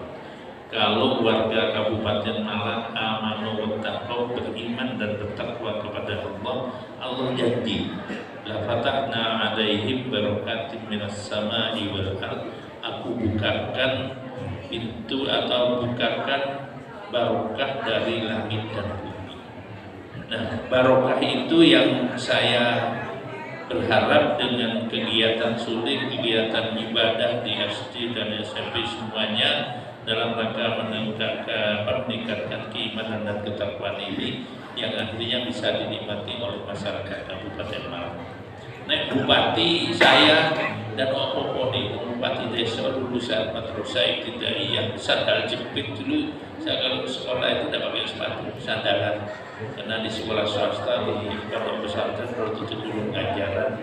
Kalau warga Kabupaten Malang amanu wattaqaw, beriman dan bertakwa kepada Allah, Allah janji lafatahna 'alaihim barakatim minas sama'i wal ardh, aku bukakan pintu atau bukakan barokah dari langit dan bumi. Nah, barokah itu yang saya berharap dengan kegiatan sulit, kegiatan ibadah di SD dan SMP semuanya dalam rangka meningkatkan keimanan dan ketakwaan ini yang akhirnya bisa dinikmati oleh masyarakat Kabupaten Malang. Nah, bupati saya dan bupati desa lulusan madrasah ibtidaiyah sandal jepit dulu. Saya kalau ke sekolah itu tidak pakai sepatu, sandalan. Karena di sekolah swasta di pondok pesantren kalau itu dulu Ganjaran.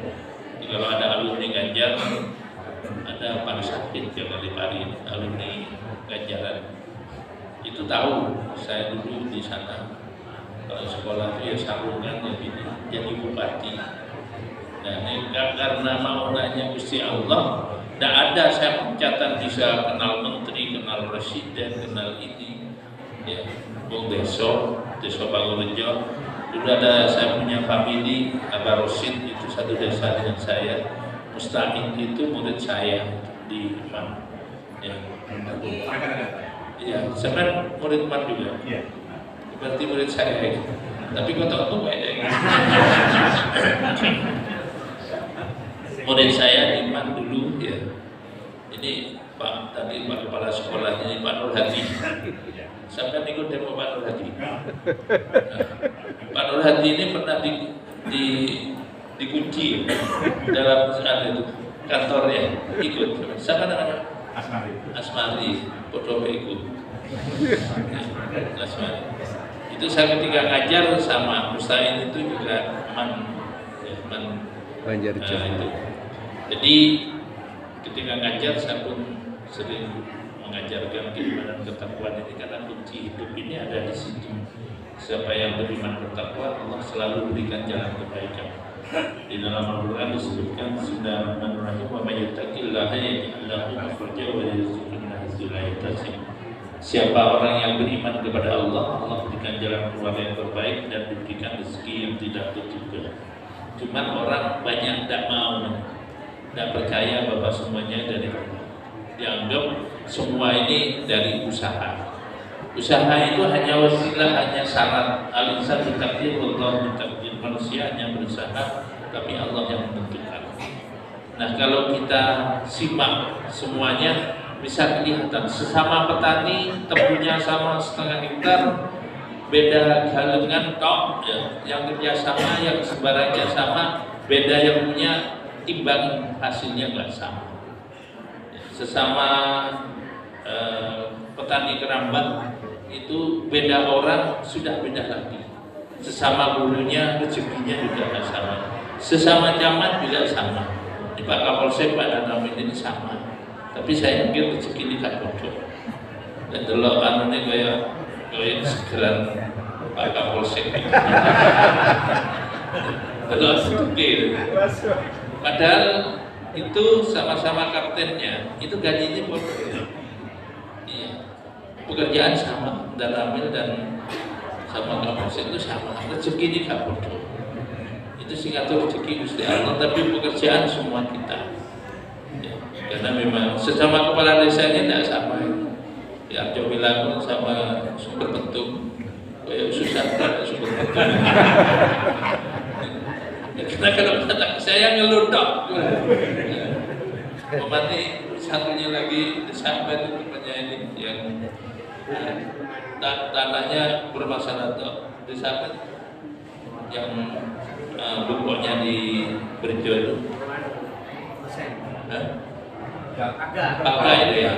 Jadi kalau ada alumni Ganjar, ada Pak Sakit yang Kalipari alumni Ganjaran. Itu tahu saya dulu di sana. Kalau sekolah itu ya sarungan jadi bupati. Nah, ini karena mau nanya Gusti Allah, tidak ada saya pencatatan bisa kenal menteri, kenal presiden, kenal ini. Ya, Bung Deso Bangurejo. Dulu ada saya punya famili Abah Rosid, itu satu desa dengan saya. Musta'in itu murid saya di Depan. Ya, ya, saya murid Depan juga. Ya. Berarti murid saya. Tapi kok tahu beda. Murid saya di Depan dulu ya. Ini Pak tadi Pak Kepala Sekolah ini Pak Nur Hadi. Sampai ikut demo Pak Nur Hadi. Nah, Pak Nur Hadi ini pernah dikunci dalam itu kantornya, ikut. Siapa namanya? Asmari. Foto ikut. Asmari. Itu saya ketika ngajar sama Musta'in itu juga Banjarjo. Itu. Jadi ketika ngajar saya pun sering mengajarkan keimanan ketakwaan ini karena kunci hidup ini ada di situ. Siapa yang beriman bertakwa, Allah selalu berikan jalan kebaikan. Di dalam Al-Quran disebutkan Bismillahirrahmanirrahim, wa may yattaqillaha yaj'al lahu makhraja wa yarzuqhu min haitsu la yahtasib. Siapa orang yang beriman kepada Allah, Allah berikan jalan keluar yang terbaik dan diberikan rezeki yang tidak terduga. Cuman orang banyak tidak mau, tidak percaya bahwa semuanya dari Allah. Dianggap semua ini dari usaha. Usaha itu hanya wasilah, hanya syarat. Al-insan bitakdir, Allah bitakdir. Manusia hanya berusaha, tapi Allah yang menentukan. Nah, kalau kita simak semuanya, bisa kelihatan sesama petani tebunya sama setengah hektar, beda galungan tok ya, yang kerjasama, yang sebarannya sama, beda yang punya timbang hasilnya nggak sama. Sesama petani kerambat itu beda orang sudah beda lagi. Sesama gurunya rezekinya juga nggak sama. Sesama camat juga sama. Di Pak Kapolsek Pak Danamin ini sama. Tapi saya pikir rezeki ini tak bodoh. Dan delok anune kaya segeran Pak Kapolsek. Delok sedikit. Padahal itu sama-sama kaptennya, itu gajinya bodoh. Iya. Pekerjaan sama, dan Ramil dan sama Kapolsek itu sama. Rezeki ini tak bodoh. itu sing ngatur rezeki Gusti Allah, tapi pekerjaan semua kita. Ya, karena memang sesama kepala desanya tidak sama. Ya, Arjo bilang sama sumber bentuk, kayak susah kan sumber bentuk. Ya, kita kalau kata saya ngelundok. Berarti satunya lagi sahabat itu penyanyi yang tanahnya bermasalah tuh di sahabat yang bukunya di Berjo itu. Agak itu ya.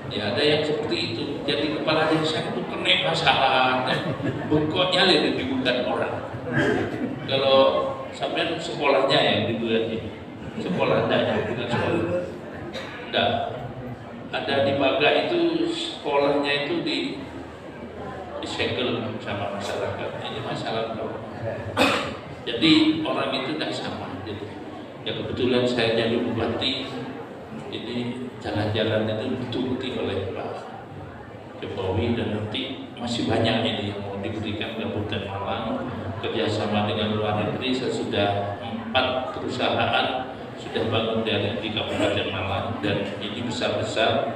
Ya ada yang seperti itu. Jadi kepala desa itu kena masalah. Bukunya lebih digugat orang. Kalau sampai sekolahnya yang digugat ini. Sekolah ada bukan sekolah. Enggak. Ada di Baga itu sekolahnya itu disegel sama masyarakat. Ini masalah orang. Jadi orang itu tidak sama. Jadi, ya kebetulan saya jadi bupati. Ini jalan-jalan itu dituruti oleh Pak Jokowi dan nanti masih banyak ini yang mau diberikan Kabupaten Malang kerjasama dengan luar negeri. Saya sudah 4 perusahaan sudah bangun di Kabupaten Malang dan ini besar-besar.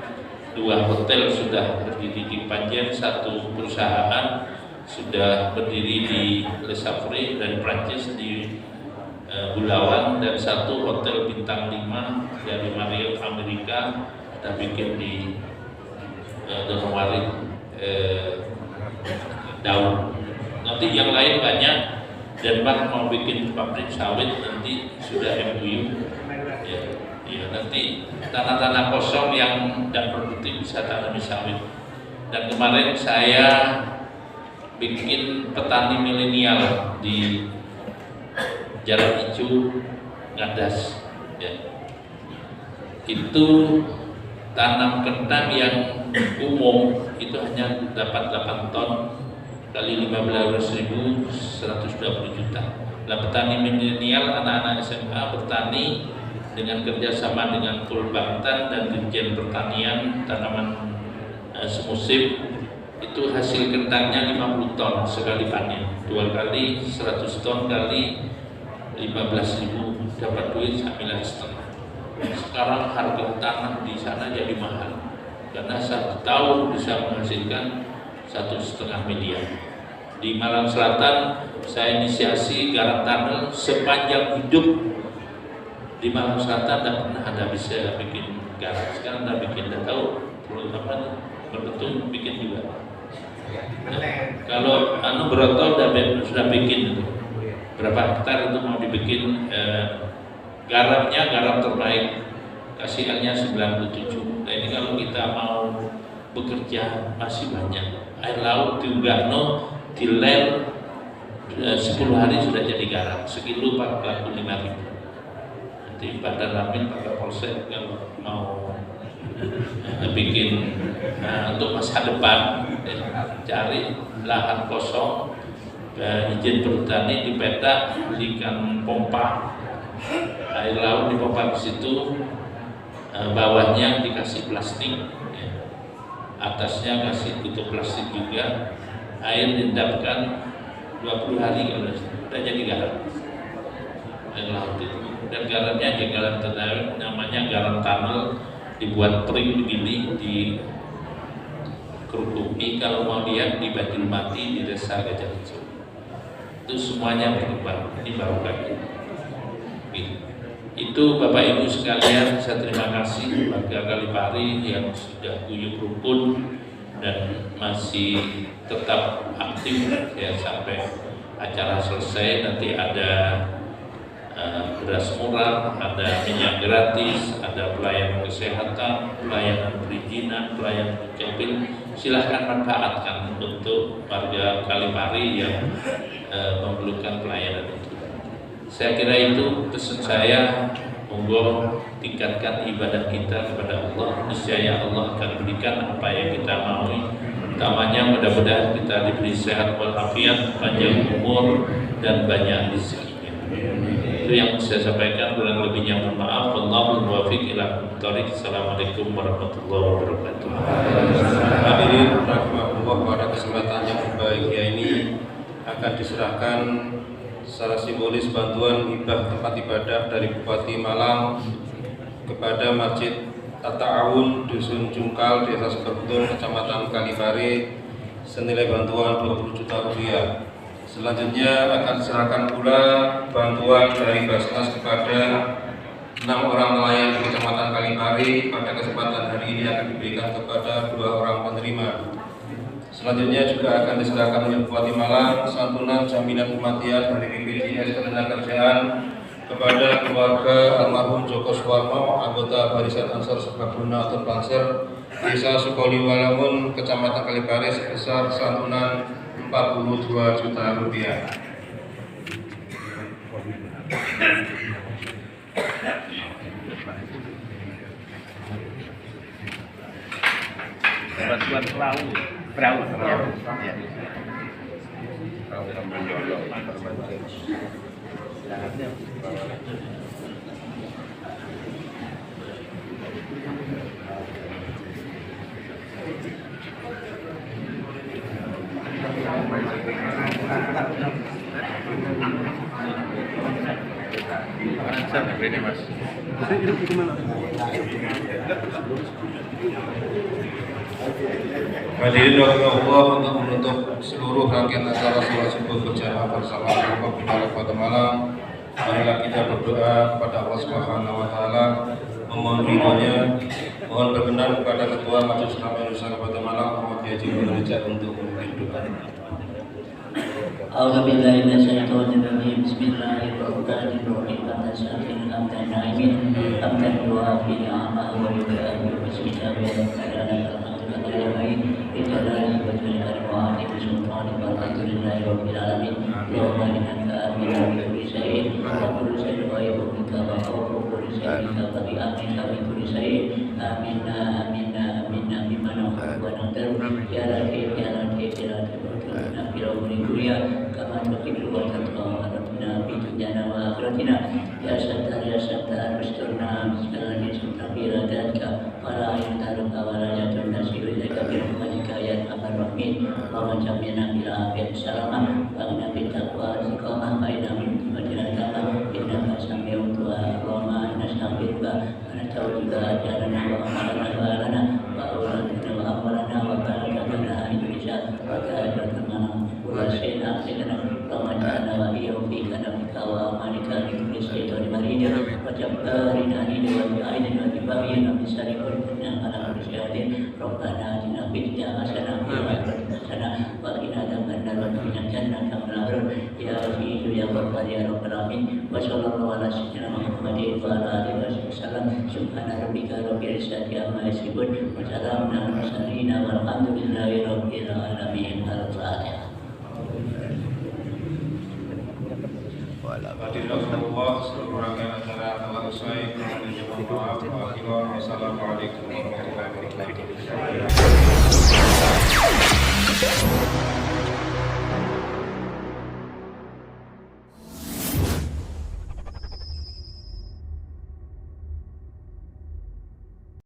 2 hotel sudah berdiri di Panjen, 1 perusahaan sudah berdiri di Le Havre dan Prancis di Bulawan, dan 1 hotel bintang 5 dari Marriott Amerika kita bikin di Donowarit Daun. Nanti yang lain banyak. Denmark mau bikin pabrik sawit, nanti sudah MOU. Ya, nanti tanah-tanah kosong yang tidak produktif bisa tanami sawit. Dan kemarin saya bikin petani milenial di Jalan Ijo Ngadas. Ya. Itu tanam kentang yang umum itu hanya dapat 8 ton kali 15.120 juta. Nah, petani milenial anak-anak SMA bertani dengan kerjasama dengan Pulbangtan dan Dirjen Pertanian Tanaman Semusim, itu hasil kentangnya 50 ton sekali panen, 2 kali 100 ton kali 15.000, dapat duit 9,5. Sekarang harga tanah di sana jadi mahal karena 1 tahun bisa menghasilkan 1,5 miliar. Di Malang Selatan saya inisiasi garap tunnel sepanjang hidup di Malang Selatan, tidak pernah ada bisa bikin garap. Sekarang udah bikin, tidak tahu program berbetul bikin juga. Nah, kalau Broto sudah bikin itu. Berapa hektar itu mau dibikin, garamnya garam terbaik, kasihannya 97. Nah, ini kalau kita mau bekerja masih banyak. Air laut di Ugano dilem 10 hari sudah jadi garam, sekilo 45.000. Nanti Bandar Lampung pakai Polsek kalau mau bikin untuk masa depan, cari lahan kosong, izin bertani di peta, belikan pompa air laut, dipompa ke situ, bawahnya dikasih plastik, atasnya kasih tutup plastik juga, air diendapkan 20 hari kalau sudah jadi garam air laut itu. Dan garamnya garam tanah, namanya garam tunnel, dibuat pring begini, di kerukupi. Kalau mau lihat di Bajul Mati di Desa Gajah Hijau itu semuanya berkembang. Ini baru kali itu. Bapak Ibu sekalian, saya terima kasih warga Kalipari yang sudah guyup rukun dan masih tetap aktif ya sampai acara selesai. Nanti ada beras murah, ada minyak gratis, ada pelayanan kesehatan, pelayanan perizinan, pelayanan capil. Silahkan manfaatkan untuk warga Kalipari yang memerlukan pelayanan itu. Saya kira itu pesan saya. Monggo tingkatkan ibadah kita kepada Allah. Niscaya Allah akan berikan apa yang kita mau. Utamanya mudah-mudahan kita diberi sehat walafiat, panjang umur dan banyak rezeki. Itu yang saya sampaikan, kurang lebihnya mohon maaf. Wallahul muwaffiq ila aqwamit thoriq. Assalamualaikum warahmatullahi wabarakatuh. Hadirin rahimahullah, pada kesempatan yang berbahagia ini akan diserahkan secara simbolis bantuan hibah tempat ibadah dari Bupati Malang kepada Masjid At-Ta'awun Dusun Jungkal, Desa Seberuntung, Kecamatan Kalipare senilai bantuan 20 juta rupiah. Selanjutnya akan diserahkan pula bantuan dari Basnas kepada 6 orang nelayan di Kecamatan Kalipare. Pada kesempatan hari ini akan diberikan kepada 2 orang penerima. Selanjutnya juga akan diserahkan oleh Bupati Malang santunan jaminan kematian dari BPJS Ketenagakerjaan kepada keluarga almarhum Joko Suwarno, anggota Barisan Ansor Serbaguna atau Banser, Desa Sukoliwalamun, Kecamatan Kalipare sebesar santunan 42 juta rupiah. Bantuan perahu. Hadirin rahimahullah, untuk menutup seluruh rangkaian acara sholat subuh berjamaah bersama Bapak Binara Kota Malang, marilah kita berdoa kepada Allah Subhanahu wa taala, memohon ridhonya, mohon berkenan kepada Ketua Majelis Ulama Indonesia Kabupaten Malang Muhammad Haji Indonesia untuk memimpin doa. A'udzubillahi minasyaitonirrajim. Bismillahirrahmanirrahim. Atasyakin hamdan na'imin hamdan yuafi ni'amahu wa yukafi bismika wa lakadana kalhamdulillahirrahim Ijadani wa tulikani wa hati sultani wa alhamdulillahi rabbil alamin Allahumma innaka amina bi kulli syai'in wa kulli syai'in wa yabukika wa khawfu kulli syai'in ka qadi aminka bi kulli syai'in Aminna aminna aminna bimana wa naqdaru Ya Latif ya Latif ya Latif Nabi Rahmani Kuliah Kama tukibu wa tatwa Rabbina Bidujana wa akhiratina Ya Sattar ya Sattar Bisturna Bismillahirrahmanirrahim Bismillahirrahmanirrahim Wala ayataluka wala jatun nasiru Ika birahmatika ya Abar Rahmin Wa jamina bila afiat salamah Wa nabi taqwa Siqamah Baina min Madinah Kama Inna kasami'u tu'a Allahumma inna stafirka Ana tawjiba ajarana wa amalana wa alana Wa awladina wa awalana Wa barakatana Indonesia Wa ka'adatana Wa syai'na Sayyidina Ramadana wa iyawfika Nabika wa amalika Nikuli syaitan maridin Wa jabbarin anidin wa bi'aidin wa bibagin Wa bisarikun Inna ala kursyadin Rabbana atina fidya hasanah Wa akhiratina hasanah Wa qina adzabannar Wa qina jannah Kamul abrur Ya Azizu ya Ghaffar ya Rabbal alamin Wa sallallahu ala sayyidina Muhammadin Wa ala alihi wa sallam Subhana rabbika rabbil izzati amma yasifun Wa salamun alal mursalin Walhamdulillahi rabbil alamin. Al-Fatihah. Hadirin rahimahullah, seluruh rangkaian acara telah usai. Wassalamualaikum warahmatullahi wabarakatuh.